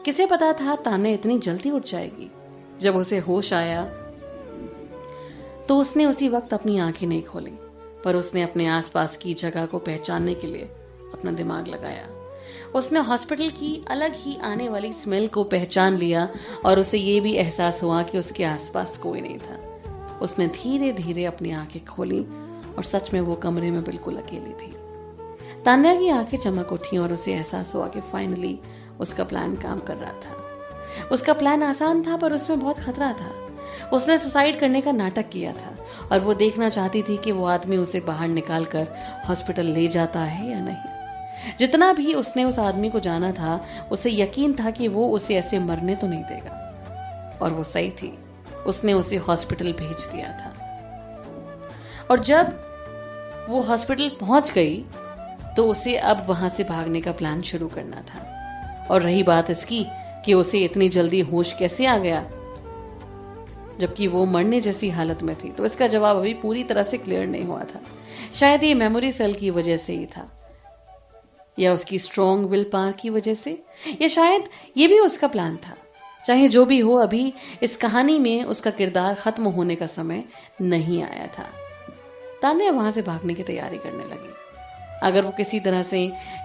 किसे पता था तान्या इतनी जल्दी उठ जाएगी। जब उसे होश आया तो उसने उसी वक्त अपनी आंखें नहीं खोली, पर उसने अपने आसपास की जगह को पहचानने के लिए अपना दिमाग लगाया। उसने हॉस्पिटल की अलग ही आने वाली स्मेल को पहचान लिया और उसे ये भी एहसास हुआ कि उसके आसपास कोई नहीं था। उसने धीरे धीरे अपनी आंखें खोली और सच में वो कमरे में बिल्कुल अकेली थी। तान्या की आंखें चमक उठी और उसे एहसास हुआ कि फाइनली उसका प्लान काम कर रहा था। उसका प्लान आसान था, पर उसमें बहुत खतरा था। उसने सुसाइड करने का नाटक किया था और वो देखना चाहती थी कि वो आदमी उसे बाहर निकालकर हॉस्पिटल ले जाता है या नहीं। जितना भी उसने उस आदमी को जाना था, उसे यकीन था कि वो उसे ऐसे मरने तो नहीं देगा। और वो सही थी, उसने उसे हॉस्पिटल भेज दिया था। और जब वो हॉस्पिटल पहुंच गई तो उसे अब वहां से भागने का प्लान शुरू करना था। और रही बात इसकी कि उसे इतनी जल्दी होश कैसे आ गया जबकि वो मरने जैसी हालत में थी, तो इसका जवाब अभी पूरी तरह से क्लियर नहीं हुआ था। शायद ये मेमोरी सेल की वजह से ही था, या उसकी स्ट्रॉन्ग विल पावर की वजह से, या शायद ये भी उसका प्लान था। चाहे जो भी हो, अभी इस कहानी में उसका किरदार खत्म होने का समय नहीं आया था। तान्या वहां से भागने की तैयारी करने लगी। अगर वो किसी तरह से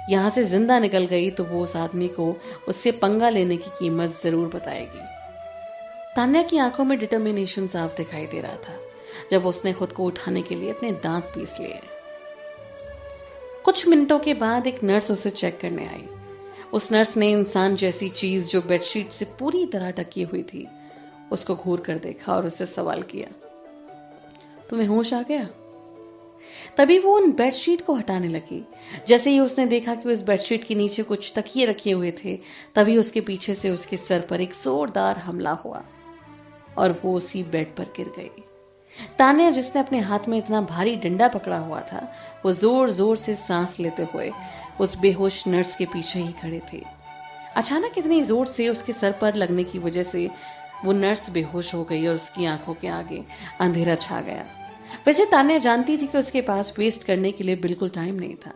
यहां से जिंदा निकल गई तो वो उस आदमी को उससे पंगा लेने की कीमत जरूर बताएगी। तान्या की आंखों में डिटर्मिनेशन साफ दिखाई दे रहा था जब उसने खुद को उठाने के लिए अपने दांत पीस लिए। कुछ मिनटों के बाद एक नर्स उसे चेक करने आई। उस नर्स ने इंसान जैसी चीज जो बेडशीट से पूरी तरह ढकी हुई थी उसको घूर कर देखा और उससे सवाल किया, तुम्हें होश आ गया? तभी वो उन बेडशीट को हटाने लगी। जैसे ही उसने देखा कि उस बेडशीट के नीचे कुछ तकिए रखे हुए थे, तभी उसके पीछे से उसके सर पर एक जोरदार हमला हुआ और वो उसी बेड पर गिर गई। तान्या, जिसने अपने हाथ में इतना भारी डंडा पकड़ा हुआ था, वो जोर जोर से सांस लेते हुए उस बेहोश नर्स के पीछे ही खड़े थे। अचानक इतनी जोर से उसके सर पर लगने की वजह से वो नर्स बेहोश हो गई और उसकी आंखों के आगे अंधेरा छा गया। वैसे तान्या जानती थी कि उसके पास वेस्ट करने के लिए बिल्कुल टाइम नहीं था,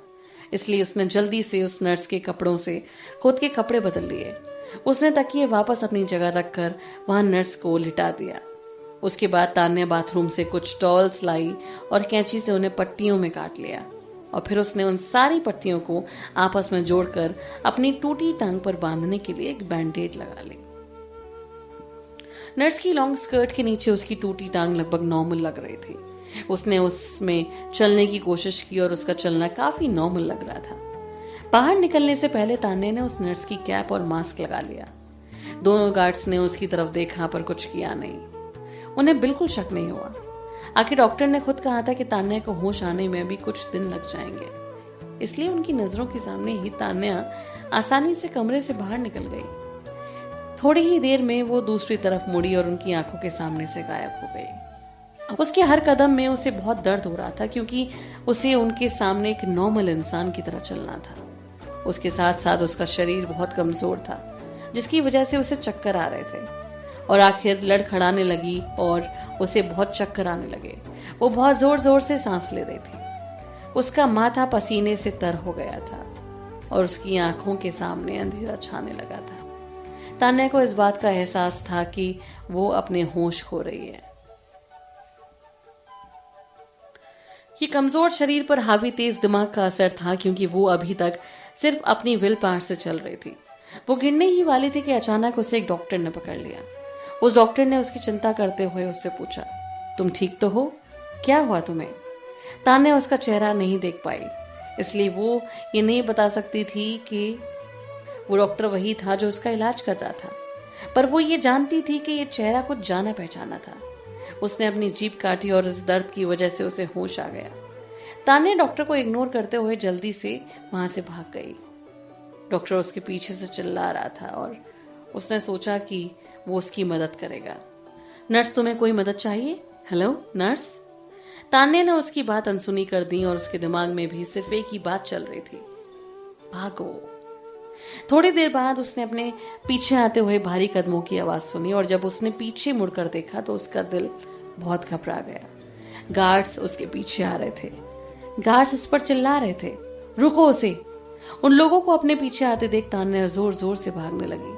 इसलिए उसने जल्दी से उस नर्स के कपड़ों से खुद के कपड़े बदल लिए। उसने तकिए वापस अपनी जगह रखकर वहां नर्स को लिटा दिया। उसके बाद तान्या बाथरूम से कुछ टॉवल्स लाई और कैंची से उन्हें पट्टियों में काट लिया और फिर उसने उन सारी पट्टियों को आपस में जोड़कर अपनी टूटी टांग पर बांधने के लिए एक बैंडेड लगा ली। नर्स की लॉन्ग स्कर्ट के नीचे उसकी टूटी टांग लगभग नॉर्मल लग रही थी। उसने उसमें चलने की कोशिश की और उसका चलना काफी नॉर्मल लग रहा था। बाहर निकलने से पहले तान्या ने उस नर्स की कैप और मास्क लगा लिया। दोनों गार्ड्स ने उसकी तरफ देखा पर कुछ किया नहीं। उन्हें बिल्कुल शक नहीं हुआ। आखिर डॉक्टर ने खुद कहा था कि तान्या को होश आने में भी कुछ दिन लग जाएंगे, इसलिए उनकी नजरों के सामने ही तान्या आसानी से कमरे से बाहर निकल गई। थोड़ी ही देर में वो दूसरी तरफ मुड़ी और उनकी आंखों के सामने से गायब हो गई। उसके हर कदम में उसे बहुत दर्द हो रहा था क्योंकि उसे उनके सामने एक नॉर्मल इंसान की तरह चलना था। उसके साथ साथ उसका शरीर बहुत कमजोर था, जिसकी वजह से उसे चक्कर आ रहे थे और आखिर लड़खड़ाने लगी और उसे बहुत चक्कर आने लगे। वो बहुत जोर जोर से सांस ले रही थी। उसका माथा पसीने से तर हो गया था और उसकी आंखों के सामने अंधेरा छाने लगा था। तान्या को इस बात का एहसास था कि वो अपने होश खो रही है। ये कमजोर शरीर पर हावी तेज दिमाग का असर था क्योंकि वो अभी तक सिर्फ अपनी विल पावर से चल रही थी। वो गिरने ही वाली थी कि अचानक उसे एक डॉक्टर ने पकड़ लिया। उस डॉक्टर ने उसकी चिंता करते हुए उससे पूछा, तुम ठीक तो हो? क्या हुआ तुम्हें? तान्या उसका चेहरा नहीं देख पाई, इसलिए वो ये नहीं बता सकती थी कि वो डॉक्टर वही था जो उसका इलाज कर रहा था, पर वो ये जानती थी कि ये चेहरा कुछ जाना पहचाना था। उसने अपनी जीभ काटी और इस दर्द की वजह से उसे होश आ गया। तान्या डॉक्टर को इग्नोर करते हुए जल्दी से वहां से भाग गई। डॉक्टर उसके पीछे से चिल्ला रहा था और उसने सोचा कि वो उसकी मदद करेगा। नर्स, तुम्हें कोई मदद चाहिए? Hello nurse. तान्या ने उसकी बात अनसुनी कर दी और उसके दिमाग में भी सिर्फ एक ही बात चल रही थी, भागो। थोड़ी देर बाद उसने अपने पीछे आते हुए भारी कदमों की आवाज सुनी और जब उसने पीछे मुड़कर देखा तो उसका दिल बहुत घबरा गया। गार्ड्स उसके पीछे आ रहे थे। गार्ड्स उस पर चिल्ला रहे थे, रुको उसे। उन लोगों को अपने पीछे आते देख तान्या जोर जोर से भागने लगी।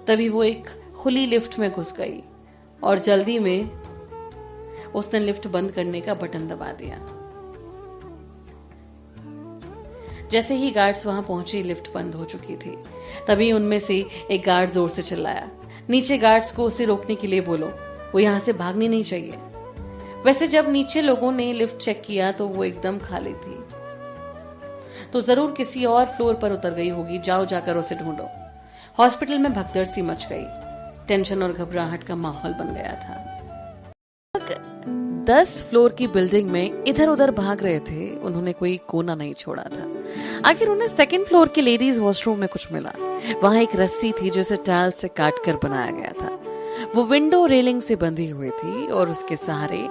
तभी वो एक खुली लिफ्ट में घुस गई और जल्दी में उसने लिफ्ट बंद करने का बटन दबा दिया। जैसे ही गार्ड्स वहां पहुंचे, लिफ्ट बंद हो चुकी थी। तभी उनमें से एक गार्ड जोर से चिल्लाया, नीचे गार्ड्स को उसे रोकने के लिए बोलो, वो यहां से भागनी नहीं चाहिए। वैसे जब नीचे लोगों ने लिफ्ट चेक किया तो वो एकदम खाली थी, तो जरूर किसी और फ्लोर पर उतर गई होगी। जाओ जाकर उसे ढूंढो। हॉस्पिटल में भगदड़ सी मच गई। टेंशन और घबराहट का माहौल बन गया था। 10 फ्लोर की बिल्डिंग में इधर उधर भाग रहे थे, उन्होंने कोई कोना नहीं छोड़ा था। आखिर उन्हें 2nd फ्लोर के लेडीज वॉशरूम में कुछ मिला। वहां एक रस्सी थी जिसे टाइल से काट कर बनाया गया था। वो विंडो रेलिंग से बंधी हुई थी और उसके सहारे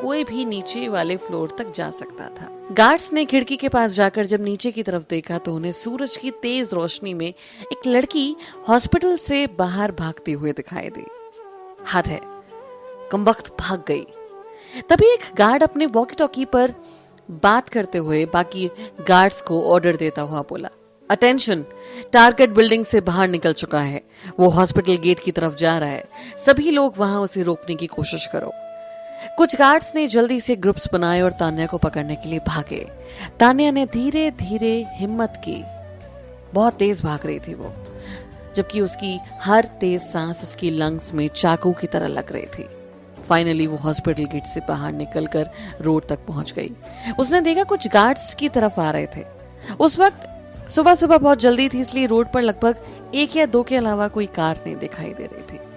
कोई भी नीचे वाले फ्लोर तक जा सकता था। गार्ड्स ने खिड़की के पास जाकर जब नीचे की तरफ देखा तो उन्हें सूरज की तेज रोशनी में एक लड़की हॉस्पिटल से बाहर भागती हुई दिखाई दी। हद है, कमबख्त भाग गई। तभी एक गार्ड अपने वॉकी टॉकी पर बात करते हुए बाकी गार्ड्स को ऑर्डर देता हुआ बोला, अटेंशन, टारगेट बिल्डिंग से बाहर निकल चुका है। वो हॉस्पिटल गेट की तरफ जा रहा है। सभी लोग वहां उसे रोकने की कोशिश करो। कुछ गार्ड्स ने जल्दी से ग्रुप्स बनाए और तान्या को पकड़ने के लिए भागे। तान्या ने धीरे धीरे हिम्मत की। बहुत तेज भाग रही थी वो, जबकि उसकी हर तेज सांस उसकी लंग्स में चाकू की तरह लग रही थी। फाइनली वो हॉस्पिटल गेट से बाहर निकलकर रोड तक पहुंच गई। उसने देखा कुछ गार्ड्स की तरफ आ रहे थे। उस वक्त सुबह सुबह बहुत जल्दी थी, इसलिए रोड पर लगभग 1 या 2 के अलावा कोई कार नहीं दिखाई दे रही थी।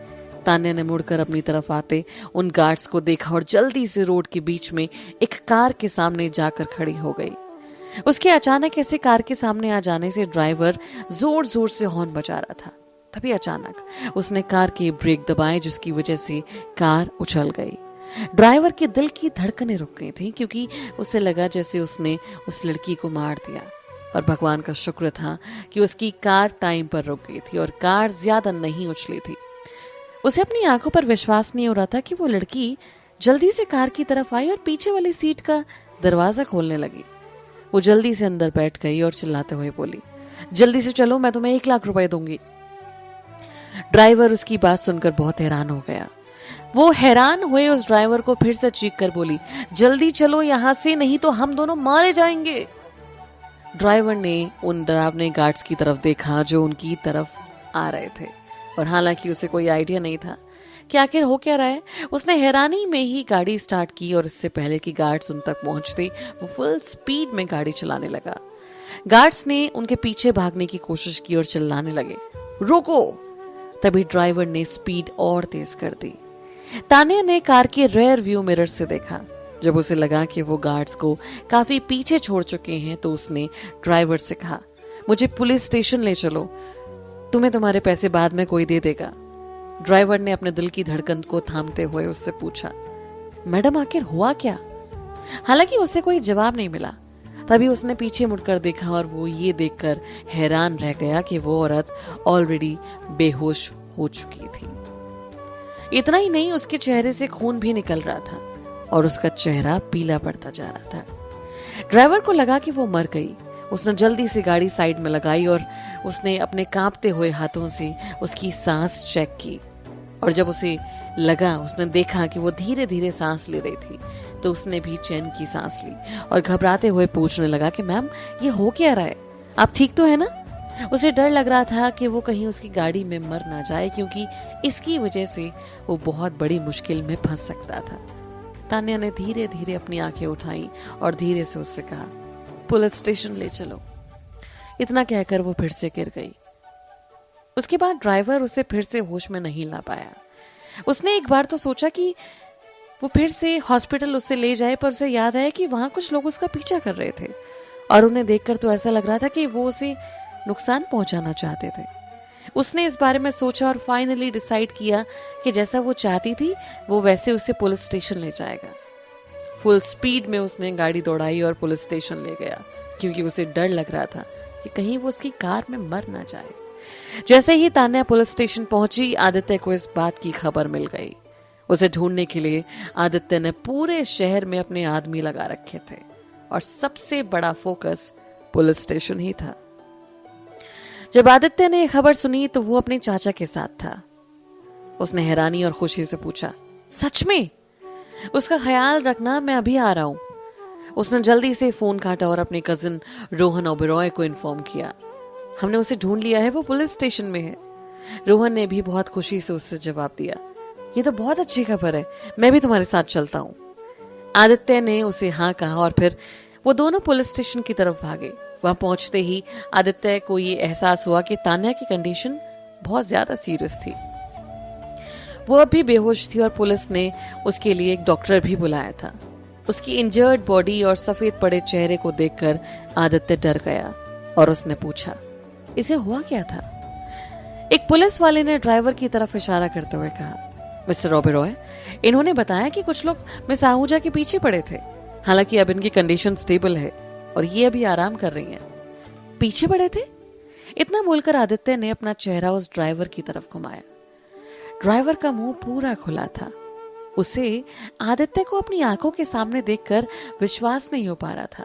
तान्या ने मुड़कर अपनी तरफ आते उन गार्ड्स को देखा और जल्दी से रोड के बीच में एक कार के सामने जाकर खड़ी हो गई। उसके अचानक ऐसे कार के सामने आ जाने से ड्राइवर जोर जोर से हॉर्न बजा रहा था। तभी अचानक उसने कार के ब्रेक दबाए, जिसकी वजह से कार उछल गई। ड्राइवर के दिल की धड़कनें रुक गई थी, क्योंकि उसे लगा जैसे उसने उस लड़की को मार दिया। और भगवान का शुक्र था कि उसकी कार टाइम पर रुक गई थी और कार ज्यादा नहीं उछली थी। उसे अपनी आंखों पर विश्वास नहीं हो रहा था कि वो लड़की जल्दी से कार की तरफ आई और पीछे वाली सीट का दरवाजा खोलने लगी। वो जल्दी से अंदर बैठ गई और चिल्लाते हुए बोली, जल्दी से चलो, मैं तुम्हें 1 लाख रुपए दूंगी। ड्राइवर उसकी बात सुनकर बहुत हैरान हो गया। वो हैरान हुए उस ड्राइवर को फिर से चीख कर बोली, जल्दी चलो यहां से, नहीं तो हम दोनों मारे जाएंगे। ड्राइवर ने उन डरावने गार्ड्स की तरफ देखा जो उनकी तरफ आ रहे थे, और हालांकि उसे कोई आइडिया नहीं था कि आखिर हो क्या रहा है। उसने हैरानी में ही गाड़ी स्टार्ट की और इससे पहले कि गार्ड्स उन तक पहुंचते वो फुल स्पीड में गाड़ी चलाने लगा। गार्ड्स ने उनके पीछे भागने की कोशिश की और चिल्लाने लगे, रोको। तभी ड्राइवर ने स्पीड और तेज कर दी। तान्या ने कार के रेयर व्यू मिरर से देखा। जब उसे लगा कि वो गार्ड्स को काफी पीछे छोड़ चुके हैं तो उसने ड्राइवर से कहा, मुझे पुलिस स्टेशन ले चलो, तुम्हें तुम्हारे पैसे बाद में कोई दे देगा। ड्राइवर ने अपने दिल की धड़कन को थामते हुए उससे पूछा, मैडम आखिर हुआ क्या? हालांकि उसे कोई जवाब नहीं मिला। तभी उसने पीछे मुड़कर देखा और वो ये देखकर हैरान रह गया कि वो औरत ऑलरेडी बेहोश हो चुकी थी। इतना ही नहीं, उसके चेहरे से खून भी निकल रहा था और उसका चेहरा पीला पड़ता जा रहा था। ड्राइवर को लगा कि वो मर गई। उसने जल्दी से गाड़ी साइड में लगाई और उसने अपने कांपते हुए हाथों से उसकी सांस चेक की। और जब उसे लगा, उसने देखा कि वो धीरे धीरे सांस ले रही थी, तो उसने भी चैन की सांस ली और घबराते हुए पूछने लगा कि मैम, ये हो क्या रहा है? आप ठीक तो है ना? उसे डर लग रहा था कि वो कहीं उसकी गाड़ी में मर ना जाए, क्योंकि इसकी वजह से वो बहुत बड़ी मुश्किल में फंस सकता था। तान्या ने धीरे धीरे अपनी आंखें उठाई और धीरे से उससे कहा, पुलिस स्टेशन ले चलो। इतना कहकर वो फिर से गिर गई। उसके बाद ड्राइवर उसे फिर से होश में नहीं ला पाया। उसने एक बार तो सोचा कि वो फिर से हॉस्पिटल उसे ले जाए, पर उसे याद आया कि वहां कुछ लोग उसका पीछा कर रहे थे और उन्हें देखकर तो ऐसा लग रहा था कि वो उसे नुकसान पहुंचाना चाहते थे। उसने इस बारे में सोचा और फाइनली डिसाइड किया कि जैसा वो चाहती थी वो वैसे उसे पुलिस स्टेशन ले जाएगा। फुल स्पीड में उसने गाड़ी दौड़ाई और पुलिस स्टेशन ले गया, क्योंकि उसे डर लग रहा था कि कहीं वो उसकी कार में मर ना जाए। जैसे ही तान्या पुलिस स्टेशन पहुंची, आदित्य को इस बात की खबर मिल गई। उसे ढूंढने के लिए आदित्य ने पूरे शहर में अपने आदमी लगा रखे थे और सबसे बड़ा फोकस पुलिस स्टेशन ही था। जब आदित्य ने यह खबर सुनी तो वो अपने चाचा के साथ था। उसने हैरानी और खुशी से पूछा, सच में? उसका ख्याल रखना, मैं अभी आ रहा हूं। उसने जल्दी से फोन काटा और अपने कजिन रोहन ओबेरॉय को इन्फॉर्म किया, हमने उसे ढूंढ लिया है, वो पुलिस स्टेशन में है। रोहन ने भी बहुत खुशी से उससे जवाब दिया, ये तो बहुत अच्छी खबर है, मैं भी तुम्हारे साथ चलता हूँ। आदित्य ने उसे हाँ कहा और फिर वो दोनों पुलिस स्टेशन की तरफ भागे। वहां पहुंचते ही आदित्य को ये एहसास हुआ कि तान्या की कंडीशन बहुत ज्यादा सीरियस थी। वो अब भी बेहोश थी और पुलिस ने उसके लिए एक डॉक्टर भी बुलाया था। उसकी इंजर्ड बॉडी और सफेद पड़े चेहरे को देखकर आदित्य डर गया और उसने पूछा, इसे हुआ क्या था? एक पुलिस वाले ने ड्राइवर की तरफ इशारा करते हुए कहा, मिस्टर ओबेरॉय, इन्होंने बताया कि कुछ लोग मिस आहूजा के पीछे पड़े थे। हालांकि अब इनकी कंडीशन स्टेबल है और ये अभी आराम कर रही हैं। पीछे पड़े थे? इतना बोलकर आदित्य ने अपना चेहरा उस ड्राइवर की तरफ घुमाया। ड्राइवर का मुंह पूरा खुला था। उसे आदित्य को अपनी आंखों के सामने देखकर विश्वास नहीं हो पा रहा था।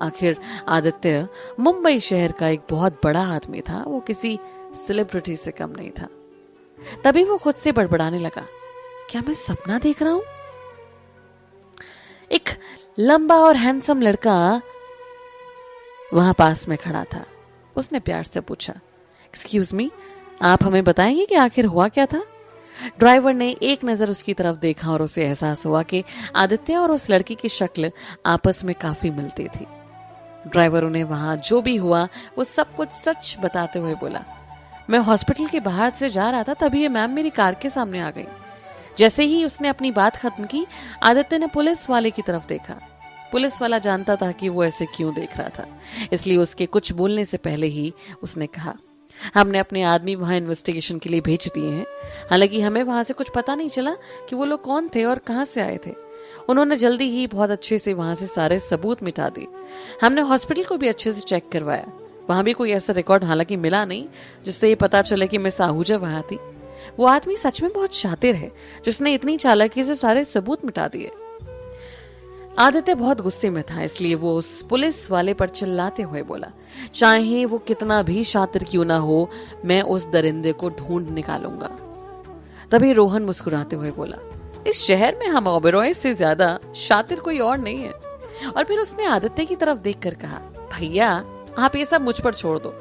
आखिर आदित्य मुंबई शहर का एक बहुत बड़ा आदमी था, वो किसी सेलिब्रिटी से कम नहीं था। तभी वो खुद से बड़बड़ाने लगा, क्या मैं सपना देख रहा हूं? एक लंबा और हैंडसम लड़का वहां पास में खड़ा था। उसने प्यार से पूछा, एक्सक्यूज मी, आप हमें बताएंगे कि आखिर हुआ क्या था? ड्राइवर ने एक नजर उसकी तरफ देखा और उसे एहसास हुआ कि आदित्य और उस लड़की की शक्ल आपस में काफी मिलती थी। ड्राइवर उन्हें वहां जो भी हुआ वो सब कुछ सच बताते हुए बोला, मैं हॉस्पिटल के बाहर से जा रहा था, तभी ये मैम मेरी कार के सामने आ गई। जैसे ही उसने अपनी बात खत्म की, आदित्य ने पुलिस वाले की तरफ देखा। पुलिस वाला जानता था कि वो ऐसे क्यों देख रहा था, इसलिए उसके कुछ बोलने से पहले ही उसने कहा, हमने अपने आदमी वहां इन्वेस्टिगेशन के लिए भेज दिए हैं। हालांकि हमें वहां से कुछ पता नहीं चला कि वो लोग कौन थे और कहां से आए थे। उन्होंने जल्दी ही बहुत अच्छे से वहां से सारे सबूत मिटा दिए। हमने हॉस्पिटल को भी अच्छे से चेक करवाया, वहां भी कोई ऐसा रिकॉर्ड हालांकि मिला नहीं जिससे ये पता चले कि मिस आहूजा वहां थी। वो आदमी सच में बहुत शातिर है जिसने इतनी चालाकी से सारे सबूत मिटा दिए। आदित्य बहुत गुस्से में था, इसलिए वो उस पुलिस वाले पर चिल्लाते हुए बोला, चाहे वो कितना भी शातिर क्यों ना हो, मैं उस दरिंदे को ढूंढ निकालूंगा। तभी रोहन मुस्कुराते हुए बोला, इस शहर में हम ओबेरॉय से ज्यादा शातिर कोई और नहीं है। और फिर उसने आदित्य की तरफ देखकर कहा, भैया आप ये सब मुझ पर छोड़ दो,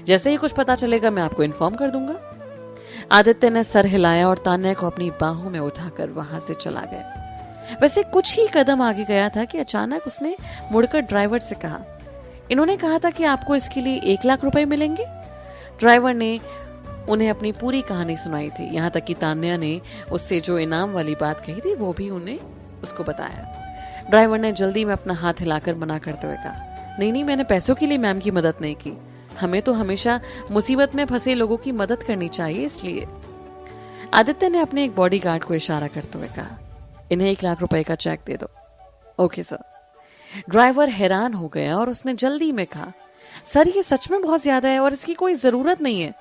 जैसे ही कुछ पता चलेगा मैं आपको इन्फॉर्म कर दूंगा। आदित्य ने सर हिलाया और तान्या को अपनी बाहों में उठाकर वहां से चला गया। वैसे कुछ ही कदम आगे गया था कि अचानक उसने मुड़कर ड्राइवर से कहा, इन्होंने कहा था कि आपको इसके लिए 1 लाख रुपए मिलेंगे। ड्राइवर ने उन्हें अपनी पूरी कहानी सुनाई थी, यहाँ तक कि तान्या ने उससे जो इनाम वाली बात कही थी वो भी उन्हें उसको बताया। ड्राइवर ने जल्दी में अपना हाथ हिलाकर मना करते हुए कहा, नहीं, मैंने पैसों के लिए मैम की मदद नहीं की, हमें तो हमेशा मुसीबत में फंसे लोगों की मदद करनी चाहिए, इसलिए। आदित्य ने अपने एक बॉडीगार्ड को इशारा करते हुए कहा, इन्हें 1 लाख रुपए का चेक दे दो। Okay sir. ड्राइवर हैरान हो गया और उसने जल्दी में कहा, सर ये सच में बहुत ज्यादा है और इसकी कोई जरूरत नहीं है।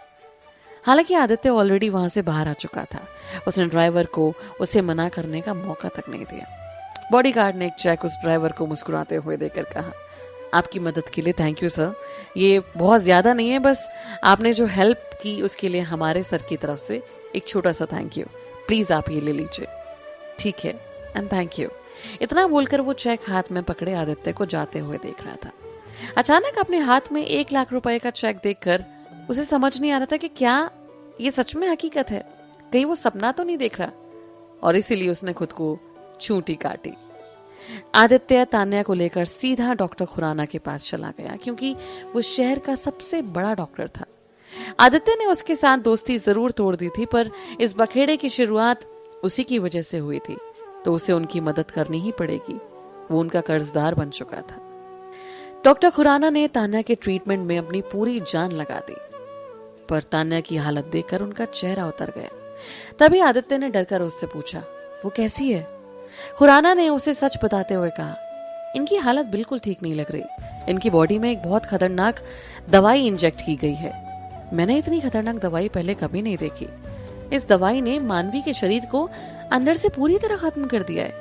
हालांकि आदित्य ऑलरेडी वहां से बाहर आ चुका था। उसने ड्राइवर को उसे मना करने का मौका तक नहीं दिया। बॉडीगार्ड ने एक चेक उस ड्राइवर को मुस्कुराते हुए देकर कहा, आपकी मदद के लिए थैंक यू सर, ये बहुत ज्यादा नहीं है, बस आपने जो हेल्प की उसके लिए हमारे सर की तरफ से एक छोटा सा थैंक यू, प्लीज आप ये ले लीजिए। ठीक है एंड थैंक यू। इतना बोलकर वो चेक हाथ में पकड़े आदित्य को जाते हुए देख रहा था। अचानक अपने हाथ में 1 लाख रुपए का चेक देखकर उसे समझ नहीं आ रहा था कि क्या ये सच में हकीकत है, कहीं वो सपना तो नहीं देख रहा, और इसीलिए उसने खुद को चूंटी काटी। आदित्य तान्या को लेकर सीधा डॉक्टर खुराना के पास चला गया, क्योंकि वो शहर का सबसे बड़ा डॉक्टर था। आदित्य ने उसके साथ दोस्ती जरूर तोड़ दी थी, पर इस बखेड़े की शुरुआत उसी की वजह से हुई थी, तो उसे उनकी मदद करनी ही पड़ेगी। वो उनका कर्जदार बन चुका था। डॉक्टर खुराना ने तान्या के ट्रीटमेंट में अपनी पूरी जान लगा दी, पर तान्या की हालत देखकर उनका चेहरा उतर गया। तभी आदित्य ने डरकर उससे पूछा, वो कैसी है? खुराना ने उसे सच बताते हुए कहा, इनकी हालत बिल्कुल ठीक नहीं लग रही, इनकी बॉडी में एक बहुत खतरनाक दवाई इंजेक्ट की गई है। मैंने इतनी खतरनाक दवाई पहले कभी नहीं देखी। इस दवाई ने मानवी के शरीर को अंदर से पूरी तरह खत्म कर दिया है।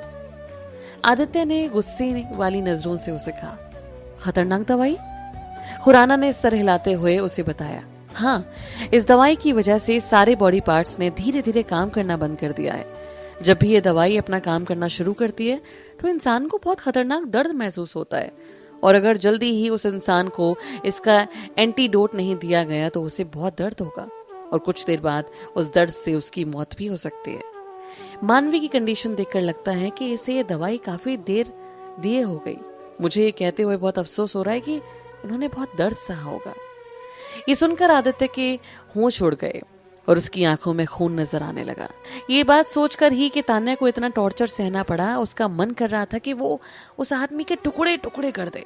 आदित्य ने गुस्से वाली नजरों से उसे कहा, खतरनाक दवाई? खुराना ने सर हिलाते हुए उसे बताया, हाँ, इस दवाई की वजह से सारे बॉडी पार्ट्स ने धीरे धीरे काम करना बंद कर दिया है। जब भी ये दवाई अपना काम करना शुरू करती है तो इंसान को बहुत खतरनाक दर्द महसूस होता है, और अगर जल्दी ही उस इंसान को इसका एंटीडोट नहीं दिया गया तो उसे बहुत दर्द होगा, और कुछ देर बाद उस दर्द से उसकी मौत भी हो सकती है। मानवी की कंडीशन देखकर लगता है कि इसे ये दवाई काफी देर दिए हो गई। मुझे ये कहते हुए बहुत अफसोस हो रहा है कि इन्होंने बहुत दर्द सहा होगा। ये सुनकर आदित्य के होश उड़ गए और उसकी आंखों में खून नजर आने लगा। ये बात सोचकर ही कि तान्या को इतना टॉर्चर सहना पड़ा, उसका मन कर रहा था कि वो उस आदमी के टुकड़े टुकड़े कर दे।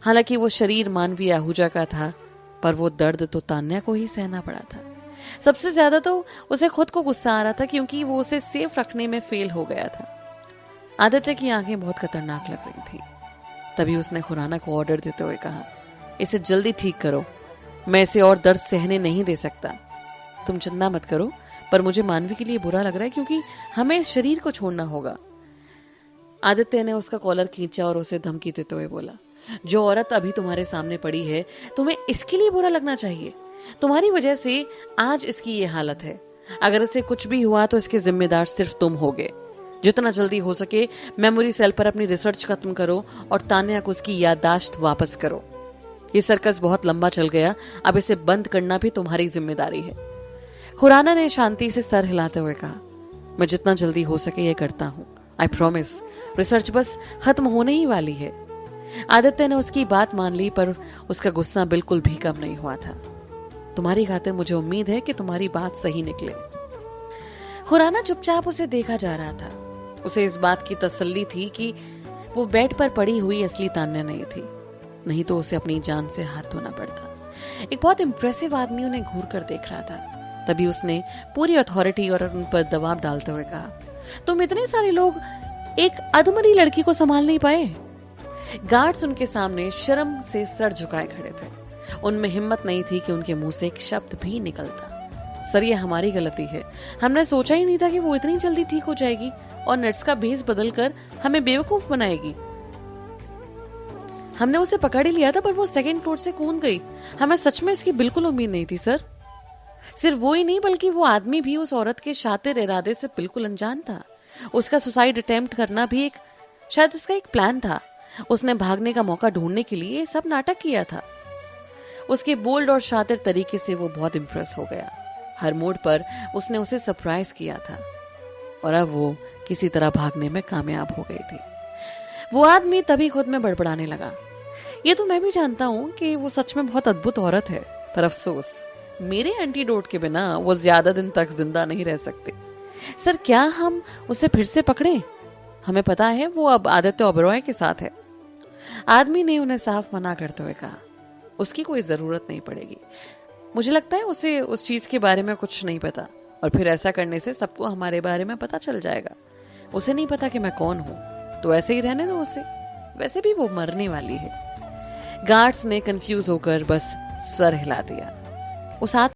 हालांकि वो शरीर मानवीय आहूजा का था, पर वो दर्द तो तान्या को ही सहना पड़ा था। सबसे ज्यादा तो उसे खुद को गुस्सा आ रहा था, क्योंकि वो उसे सेफ रखने में फेल हो गया था। आदित्य की आंखें बहुत खतरनाक लग रही थी। तभी उसने खुराना को ऑर्डर देते हुए कहा, इसे जल्दी ठीक करो, मैं इसे और दर्द सहने नहीं दे सकता। तुम चिंता मत करो, पर मुझे मानवी के लिए बुरा लग रहा है, क्योंकि हमें इस शरीर को छोड़ना होगा। आदित्य ने उसका कॉलर खींचा और उसे धमकी देते हुए बोला, जो औरत अभी तुम्हारे सामने पड़ी है, तुम्हें इसके लिए बुरा लगना चाहिए। तुम्हारी वजह से आज इसकी ये हालत है। अगर इसे कुछ भी हुआ तो इसके जिम्मेदार सिर्फ तुम होगे। जितना जल्दी हो सके मेमोरी सेल पर अपनी रिसर्च खत्म करो और तान्या को उसकी याददाश्त वापस करो। ये सर्कस बहुत लंबा चल गया, अब इसे बंद करना भी तुम्हारी जिम्मेदारी है। खुराना ने शांति से सर हिलाते हुए कहा, मैं जितना जल्दी हो सके ये करता हूँ। आई प्रॉमिस, रिसर्च बस खत्म होने ही वाली है। आदित्य ने उसकी बात मान ली, पर उसका गुस्सा बिल्कुल भी कम नहीं हुआ था। तुम्हारी खातिर मुझे उम्मीद है कि तुम्हारी बात सही निकले। खुराना चुपचाप उसे देखा जा रहा था। उसे इस बात की तसल्ली थी कि वो बेड पर पड़ी हुई असली तान्या नहीं थी, नहीं तो उसे अपनी जान से हाथ धोना पड़ता। एक बहुत इंप्रेसिव आदमी उन्हें घूर कर देख रहा था। तभी उसने पूरी अथॉरिटी और उन पर दबाव डालते हुए कहा, तुम इतने सारे लोग एक अधमरी लड़की को संभाल नहीं पाए? गार्ड्स उनके सामने शर्म से सर झुकाए खड़े थे। उनमें हिम्मत नहीं थी कि उनके मुंह से एक शब्द भी निकलता। सर, ये हमारी गलती है। हमने सोचा ही नहीं था कि वो इतनी जल्दी ठीक हो जाएगी और नर्स का भेस बदलकर हमें बेवकूफ बनाएगी। हमने उसे पकड़ ही लिया था, पर वो सेकंड फ्लोर से कूद गई। हमें सच में इसकी बिल्कुल उम्मीद नहीं थी सर। सिर्फ वो ही नहीं, बल्कि वो आदमी भी उस औरत के शातिर इरादे से बिल्कुल अनजान था। उसका सुसाइड अटेम्प्ट करना भी शायद उसका एक प्लान था। उसने भागने का मौका ढूंढने के लिए सब नाटक किया था। उसके बोल्ड और शातिर तरीके से वो बहुत इंप्रेस हो गया। हर मोड़ पर उसने उसे सरप्राइज किया था, और अब वो किसी तरह भागने में कामयाब हो गई थी। वो आदमी तभी खुद में बड़बड़ाने लगा, ये तो मैं भी जानता हूं कि वो सच में बहुत अद्भुत औरत है, पर अफसोस मेरे एंटीडोट के बिना वो ज्यादा दिन तक जिंदा नहीं रह सकती। सर, क्या हम उसे फिर से पकड़े? हमें पता है वो अब आदित्य ओबरॉय के साथ है। आदमी ने उन्हें साफ मना करते हुए कहा, उसकी कोई जरूरत नहीं पड़ेगी। मुझे लगता है उसे उस चीज के बारे में कुछ नहीं पता, और फिर ऐसा करने से सबको हमारे बारे में पता चल जाएगा। उसे नहीं पता कि मैं कौन हूं, तो ऐसे ही रहने दो उसे। वैसे भी वो मरने वाली है। गार्ड्स ने कंफ्यूज होकर बस सर हिला दिया। उस